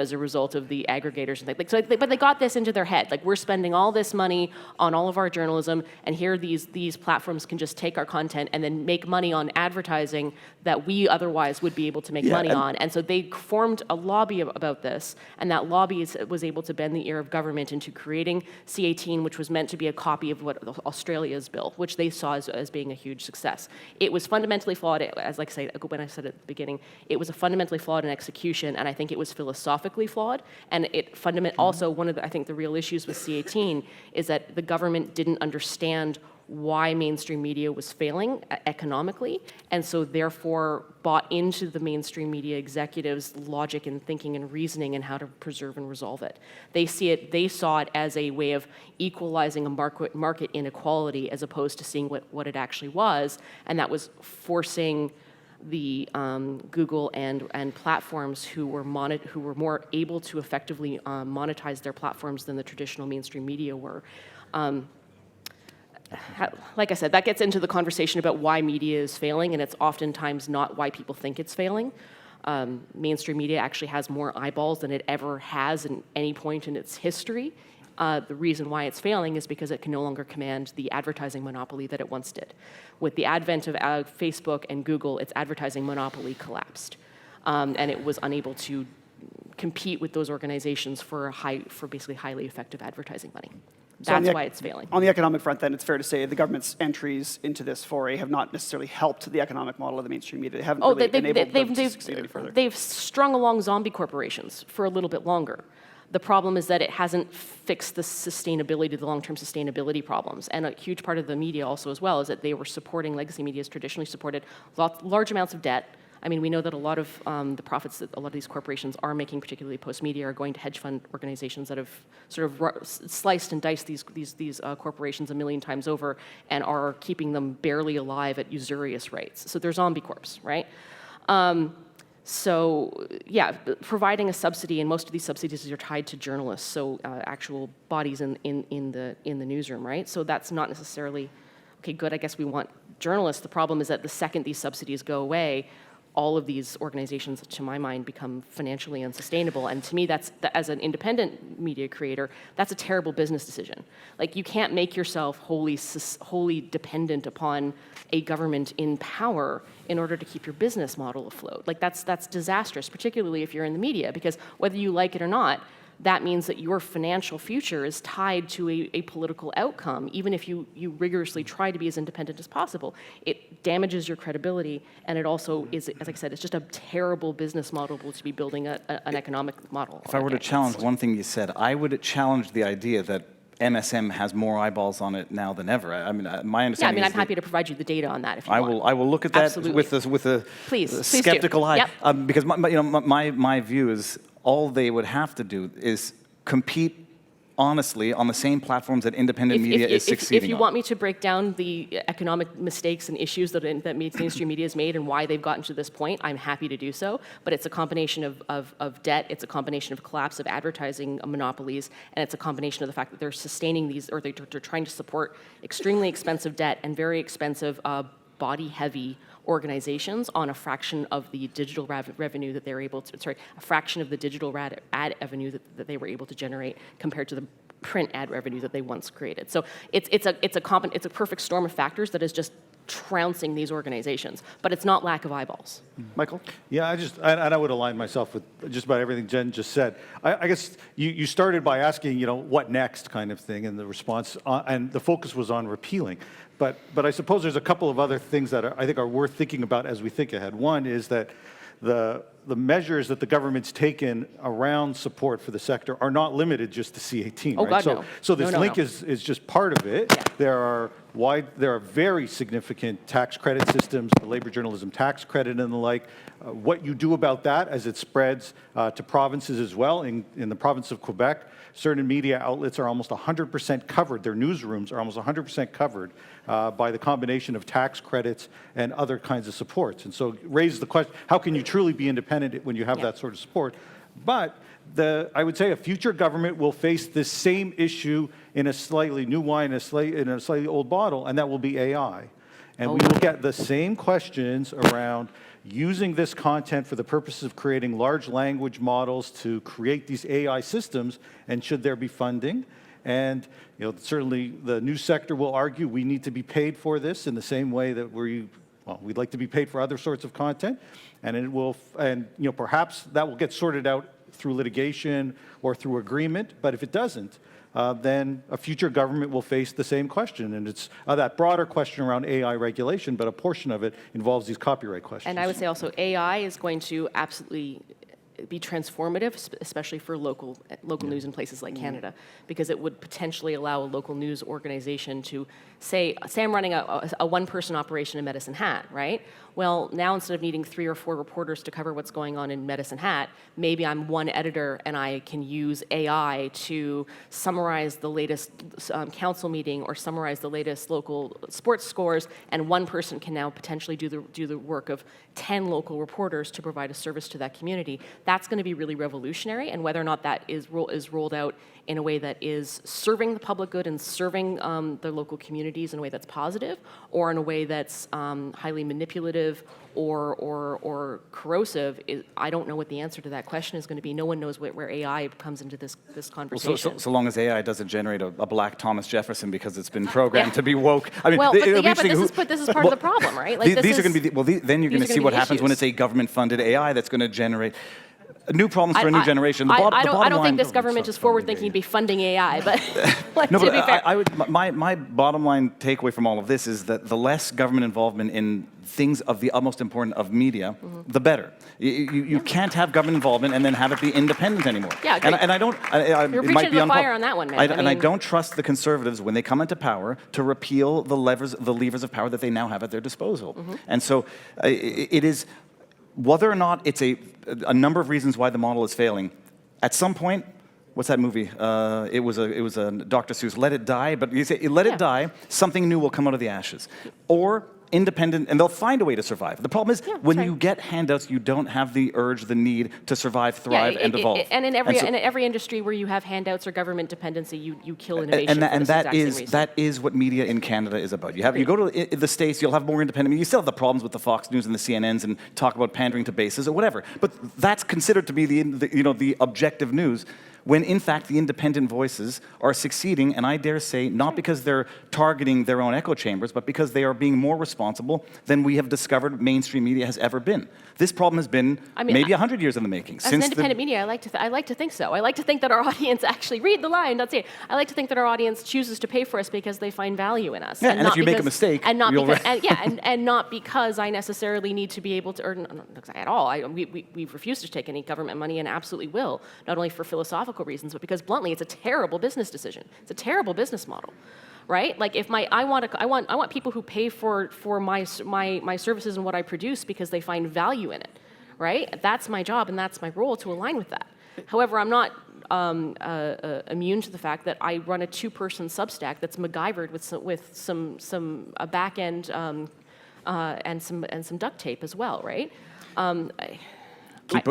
[SPEAKER 4] as a result of the aggregators and things. But they got this into their head. Like, we're spending all this money on all of our journalism, and here these platforms can just take our content and then make money on advertising that we otherwise would be able to make money on. And so they formed a lobby about this, and that lobby was able to bend the ear of government into creating C18, which was meant to be a copy of what Australia's bill, which they saw as being a huge success. It was fundamentally flawed. As like I said, when I said at the beginning, it was a fundamentally flawed in execution, and I think it was philosophically flawed. And it also one of the, I think the real issues with C18 is that the government didn't understand why mainstream media was failing economically, and so therefore bought into the mainstream media executives' logic and thinking and reasoning and how to preserve and resolve it. They saw it as a way of equalizing a market inequality as opposed to seeing what it actually was, and that was forcing the Google and platforms who were more able to effectively monetize their platforms than the traditional mainstream media were. Like I said, that gets into the conversation about why media is failing, and it's oftentimes not why people think it's failing. Mainstream media actually has more eyeballs than it ever has in any point in its history. The reason why it's failing is because it can no longer command the advertising monopoly that it once did. With the advent of Facebook and Google, its advertising monopoly collapsed, and it was unable to compete with those organizations for basically highly effective advertising money. That's why it's failing.
[SPEAKER 2] On the economic front, then, it's fair to say the government's entries into this foray have not necessarily helped the economic model of the mainstream media. They haven't really enabled them to succeed any further.
[SPEAKER 4] They've strung along zombie corporations for a little bit longer. The problem is that it hasn't fixed the long-term sustainability problems. And a huge part of the media also as well is that they were supporting, legacy media has traditionally supported large amounts of debt. I mean, we know that a lot of the profits that a lot of these corporations are making, particularly post-media, are going to hedge fund organizations that have sort of sliced and diced these corporations a million times over and are keeping them barely alive at usurious rates. So they're zombie corps, right? So yeah, providing a subsidy, and most of these subsidies are tied to journalists, so actual bodies in the newsroom, right? So that's not necessarily, okay, good, I guess we want journalists. The problem is that the second these subsidies go away, all of these organizations, to my mind, become financially unsustainable. And to me, as an independent media creator, that's a terrible business decision. Like, you can't make yourself wholly dependent upon a government in power in order to keep your business model afloat. Like, that's disastrous, particularly if you're in the media, because whether you like it or not, that means that your financial future is tied to a political outcome, even if you rigorously try to be as independent as possible. It damages your credibility, and it also is, as I said, it's just a terrible business model to be building an economic model.
[SPEAKER 5] If I were to challenge one thing you said, I would challenge the idea that MSM has more eyeballs on it now than ever. I mean, my understanding.
[SPEAKER 4] Yeah, I mean,
[SPEAKER 5] is
[SPEAKER 4] I'm happy to provide you the data on that if you want.
[SPEAKER 5] I will look at that
[SPEAKER 4] Absolutely.
[SPEAKER 5] with a
[SPEAKER 4] Please
[SPEAKER 5] skeptical
[SPEAKER 4] do.
[SPEAKER 5] eye,
[SPEAKER 4] Yep.
[SPEAKER 5] because my view is all they would have to do is compete honestly on the same platforms that independent media is succeeding
[SPEAKER 4] If you
[SPEAKER 5] on.
[SPEAKER 4] want me to break down the economic mistakes and issues that mainstream media has made and why they've gotten to this point, I'm happy to do so. But it's a combination of debt, it's a combination of collapse of advertising monopolies, and it's a combination of the fact that they're sustaining these, or they're trying to support extremely expensive debt and very expensive body-heavy organizations on a fraction of the digital revenue that they're able to, a fraction of the digital ad revenue that they were able to generate compared to the print ad revenue that they once created. So it's a perfect storm of factors that is just trouncing these organizations, but it's not lack of eyeballs.
[SPEAKER 2] Michael?
[SPEAKER 3] Yeah, I would align myself with just about everything Jen just said. I guess you started by asking, what next kind of thing, and the response, and the focus was on repealing. But I suppose there's a couple of other things that I think are worth thinking about as we think ahead. One is that the measures that the government's taken around support for the sector are not limited just to C18.
[SPEAKER 4] Oh,
[SPEAKER 3] right?
[SPEAKER 4] God, no.
[SPEAKER 3] So this
[SPEAKER 4] No.
[SPEAKER 3] link is just part of it.
[SPEAKER 4] Yeah.
[SPEAKER 3] There are very significant tax credit systems, the labor journalism tax credit and the like. What you do about that as it spreads to provinces as well. In the province of Quebec, certain media outlets are almost 100% covered. Their newsrooms are almost 100% covered by the combination of tax credits and other kinds of supports. And so it raises the question, how can you truly be independent when you have that sort of support? But I would say a future government will face this same issue in a slightly new wine, in a slightly old bottle, and that will be AI. And we will get the same questions around using this content for the purposes of creating large language models to create these AI systems, and should there be funding? And certainly the news sector will argue we need to be paid for this in the same way that we'd like to be paid for other sorts of content, and perhaps that will get sorted out through litigation or through agreement. But if it doesn't, then a future government will face the same question. And it's that broader question around AI regulation, but a portion of it involves these copyright questions.
[SPEAKER 4] And I would say also AI is going to absolutely be transformative, especially for local news in places like Canada, because it would potentially allow a local news organization to say I'm running a one-person operation in Medicine Hat, right? Well, now instead of needing 3 or 4 reporters to cover what's going on in Medicine Hat, maybe I'm one editor and I can use AI to summarize the latest council meeting or summarize the latest local sports scores, and one person can now potentially do the work of 10 local reporters to provide a service to that community. That's going to be really revolutionary, and whether or not that is rolled out in a way that is serving the public good and serving the local communities in a way that's positive, or in a way that's highly manipulative or corrosive, I don't know what the answer to that question is going to be. No one knows where AI comes into this conversation.
[SPEAKER 5] Well, so long as AI doesn't generate a black Thomas Jefferson because it's been programmed to be woke. I mean,
[SPEAKER 4] Well, but this is part of the problem, right? Like,
[SPEAKER 5] these are going to be then you're going to see what happens when it's a government-funded AI that's going to generate new problems for a new generation.
[SPEAKER 4] I don't think this government is forward-thinking to be funding AI, but
[SPEAKER 5] No,
[SPEAKER 4] to
[SPEAKER 5] but
[SPEAKER 4] be fair.
[SPEAKER 5] my bottom line takeaway from all of this is that the less government involvement in things of the utmost importance of media, the better. You can't have government involvement and then have it be independent anymore.
[SPEAKER 4] Yeah,
[SPEAKER 5] and I don't.
[SPEAKER 4] You're preaching to the fire on that one, man.
[SPEAKER 5] I don't trust the Conservatives when they come into power to repeal the levers of power that they now have at their disposal. And so it is. Whether or not it's a number of reasons why the model is failing, at some point, what's that movie? It was a Dr. Seuss, Let It Die, but you say, let it die, something new will come out of the ashes. Or independent, and they'll find a way to survive. The problem is, when you get handouts, you don't have the urge, the need to survive, thrive, and evolve.
[SPEAKER 4] And in every industry where you have handouts or government dependency, you kill innovation.
[SPEAKER 5] And that is what media in Canada is about. You go to the States, you'll have more independent. You still have the problems with the Fox News and the CNNs and talk about pandering to bases or whatever. But that's considered to be the objective news, when in fact the independent voices are succeeding, and I dare say not because they're targeting their own echo chambers, but because they are being more responsible than we have discovered mainstream media has ever been. This problem has been maybe 100 years in the making.
[SPEAKER 4] As an independent media, I like to think so. I like to think that our audience actually read the line. That's it. I like to think that our audience chooses to pay for us because they find value in us.
[SPEAKER 5] Yeah, and if you make a mistake,
[SPEAKER 4] and not because I necessarily need to be able to, or not at all. We've refused to take any government money and absolutely will, not only for philosophical reasons, but because bluntly, it's a terrible business decision. It's a terrible business model. Right? Like if I want people who pay for my services and what I produce because they find value in it, right? That's my job and that's my role to align with that. However, I'm not immune to the fact that I run a 2-person Substack that's MacGyvered with some back end and some duct tape as well, right?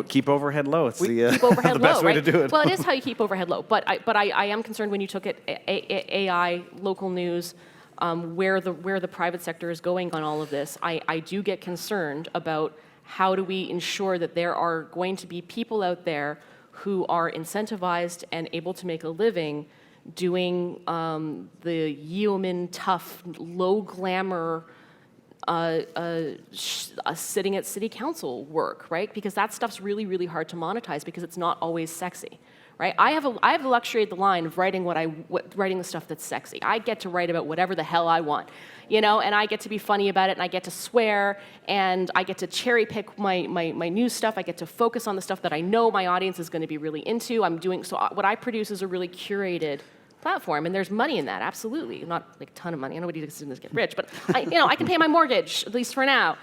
[SPEAKER 5] Keep overhead low. It's
[SPEAKER 4] keep overhead
[SPEAKER 5] the best
[SPEAKER 4] low,
[SPEAKER 5] way
[SPEAKER 4] right?
[SPEAKER 5] to do it.
[SPEAKER 4] Well, it is how you keep overhead low. But I am concerned when you took it AI, local news, where the private sector is going on all of this. I do get concerned about how do we ensure that there are going to be people out there who are incentivized and able to make a living doing the yeoman tough, low glamour, sitting at city council work, right? Because that stuff's really, really hard to monetize because it's not always sexy, right? I have the luxury of the line of writing writing the stuff that's sexy. I get to write about whatever the hell I want, and I get to be funny about it, and I get to swear, and I get to cherry pick my news stuff. I get to focus on the stuff that I know my audience is going to be really into. So what I produce is a really curated platform, and there's money in that, absolutely. Not like a ton of money. Nobody doesn't get rich, but I can pay my mortgage, at least for now,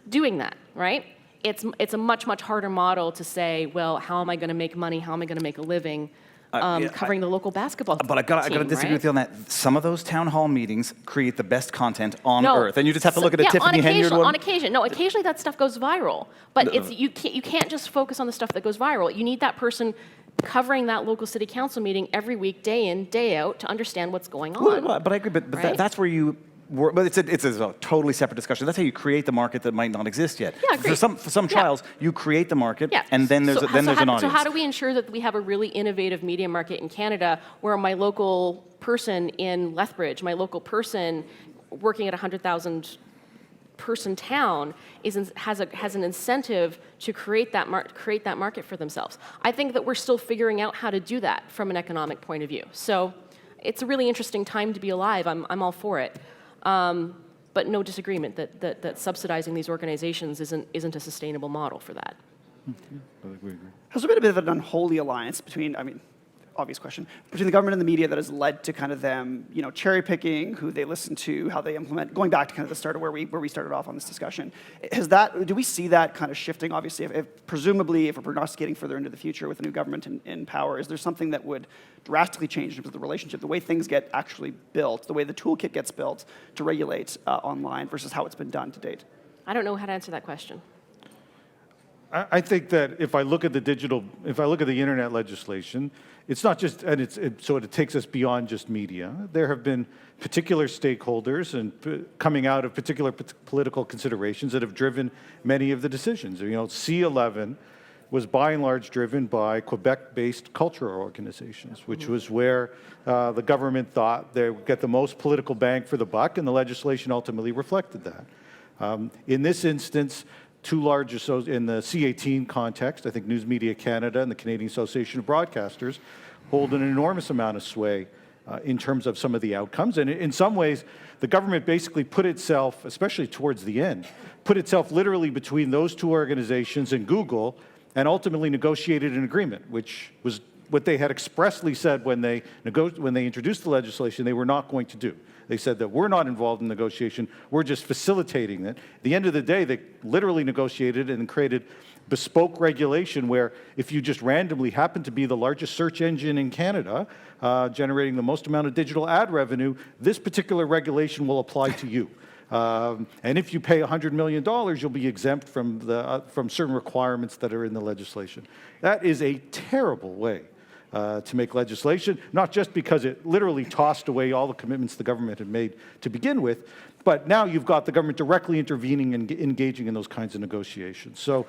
[SPEAKER 4] doing that, right? It's a much, much harder model to say, well, how am I going to make money? How am I going to make a living covering the local basketball team,
[SPEAKER 5] But I got to disagree with you on that. Some of those town hall meetings create the best content on earth, and you just have to look at a Tiffany Henyard one.
[SPEAKER 4] On occasion, occasionally that stuff goes viral, but you can't just focus on the stuff that goes viral. You need that person covering that local city council meeting every week, day in, day out, to understand what's going on.
[SPEAKER 5] Well, but I agree, but
[SPEAKER 4] right?
[SPEAKER 5] that's where you. But it's a totally separate discussion. That's how you create the market that might not exist yet.
[SPEAKER 4] Yeah,
[SPEAKER 5] for
[SPEAKER 4] agreed.
[SPEAKER 5] some trials, you create the market,
[SPEAKER 4] Yeah.
[SPEAKER 5] and then there's an audience.
[SPEAKER 4] So how do we ensure that we have a really innovative media market in Canada where my local person in Lethbridge, my local person working at a 100,000 person town has an incentive to create that market for themselves? I think that we're still figuring out how to do that from an economic point of view. So it's a really interesting time to be alive. I'm all for it. But no disagreement that subsidizing these organizations isn't a sustainable model for that.
[SPEAKER 2] Has there been a bit of an unholy alliance between, I mean, obvious question, between the government and the media that has led to kind of them, cherry picking who they listen to, how they implement, going back to kind of the start of where we started off on this discussion. Do we see that kind of shifting, obviously, presumably if we're prognosticating further into the future with a new government in power, is there something that would drastically change in terms of the relationship, the way things get actually built, the way the toolkit gets built to regulate online versus how it's been done to date?
[SPEAKER 4] I don't know how to answer that question.
[SPEAKER 3] I think that if I look at the internet legislation, it's not just, so it takes us beyond just media. There have been particular stakeholders and coming out of particular political considerations that have driven many of the decisions. C11 was by and large driven by Quebec-based cultural organizations, which was where the government thought they would get the most political bang for the buck, and the legislation ultimately reflected that. In this instance, two large in the C18 context, I think News Media Canada and the Canadian Association of Broadcasters hold an enormous amount of sway in terms of some of the outcomes. And in some ways, the government basically put itself, especially towards the end, put itself literally between those two organizations and Google, and ultimately negotiated an agreement, which was what they had expressly said when they introduced the legislation they were not going to do. They said that we're not involved in negotiation, we're just facilitating it. At the end of the day, they literally negotiated and created bespoke regulation where if you just randomly happen to be the largest search engine in Canada, generating the most amount of digital ad revenue, this particular regulation will apply to you. And if you pay $100 million, you'll be exempt from certain requirements that are in the legislation. That is a terrible way to make legislation, not just because it literally tossed away all the commitments the government had made to begin with, but now you've got the government directly intervening and engaging in those kinds of negotiations. So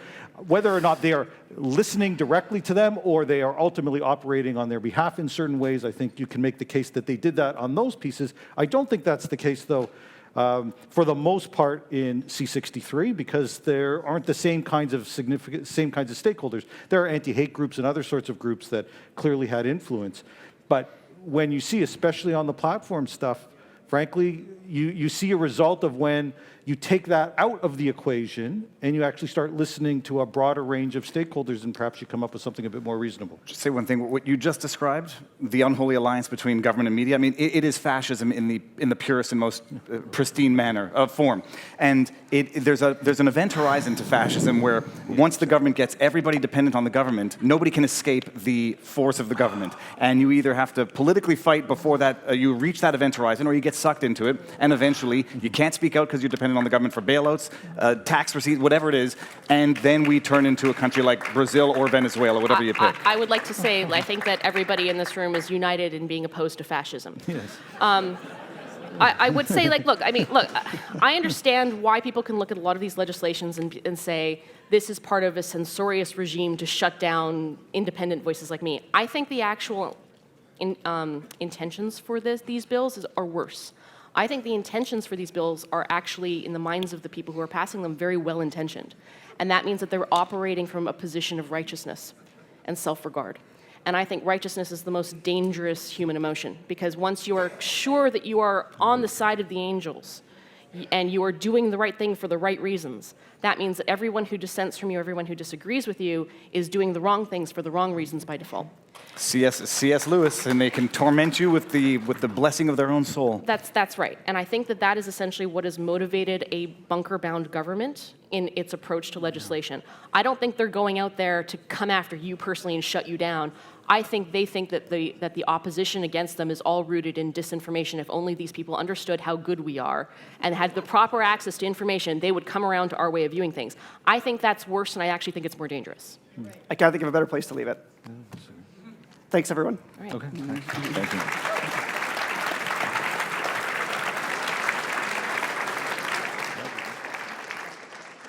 [SPEAKER 3] whether or not they are listening directly to them or they are ultimately operating on their behalf in certain ways, I think you can make the case that they did that on those pieces. I don't think that's the case, though, for the most part in C63, because there aren't the same kinds of stakeholders. There are anti-hate groups and other sorts of groups that clearly had influence. But when you see, especially on the platform stuff, frankly, you see a result of when you take that out of the equation and you actually start listening to a broader range of stakeholders, and perhaps you come up with something a bit more reasonable.
[SPEAKER 5] Just say one thing. What you just described, the unholy alliance between government and media, I mean, it is fascism in the purest and most pristine manner of form. And there's an event horizon to fascism where once the government gets everybody dependent on the government, nobody can escape the force of the government. And you either have to politically fight before that you reach that event horizon, or you get sucked into it, and eventually you can't speak out because you're dependent on the government for bailouts, tax receipts, whatever it is, and then we turn into a country like Brazil or Venezuela, whatever you pick.
[SPEAKER 4] I would like to say, I think that everybody in this room is united in being opposed to fascism.
[SPEAKER 3] Yes.
[SPEAKER 4] I would say, look, I understand why people can look at a lot of these legislations and say, this is part of a censorious regime to shut down independent voices like me. I think the actual intentions for these bills are worse. I think the intentions for these bills are actually, in the minds of the people who are passing them, very well-intentioned. And that means that they're operating from a position of righteousness and self-regard. And I think righteousness is the most dangerous human emotion, because once you are sure that you are on the side of the angels and you are doing the right thing for the right reasons, that means that everyone who dissents from you, everyone who disagrees with you, is doing the wrong things for the wrong reasons by default.
[SPEAKER 5] C.S. Lewis, and they can torment you with the blessing of their own soul.
[SPEAKER 4] That's right. And I think that is essentially what has motivated a bunker-bound government in its approach to legislation. I don't think they're going out there to come after you personally and shut you down. I think they think that the opposition against them is all rooted in disinformation. If only these people understood how good we are and had the proper access to information, they would come around to our way of viewing things. I think that's worse, and I actually think it's more dangerous.
[SPEAKER 2] I can't think of a better place to leave it. Thanks, everyone.
[SPEAKER 4] All right.
[SPEAKER 3] Okay.
[SPEAKER 5] Thank you.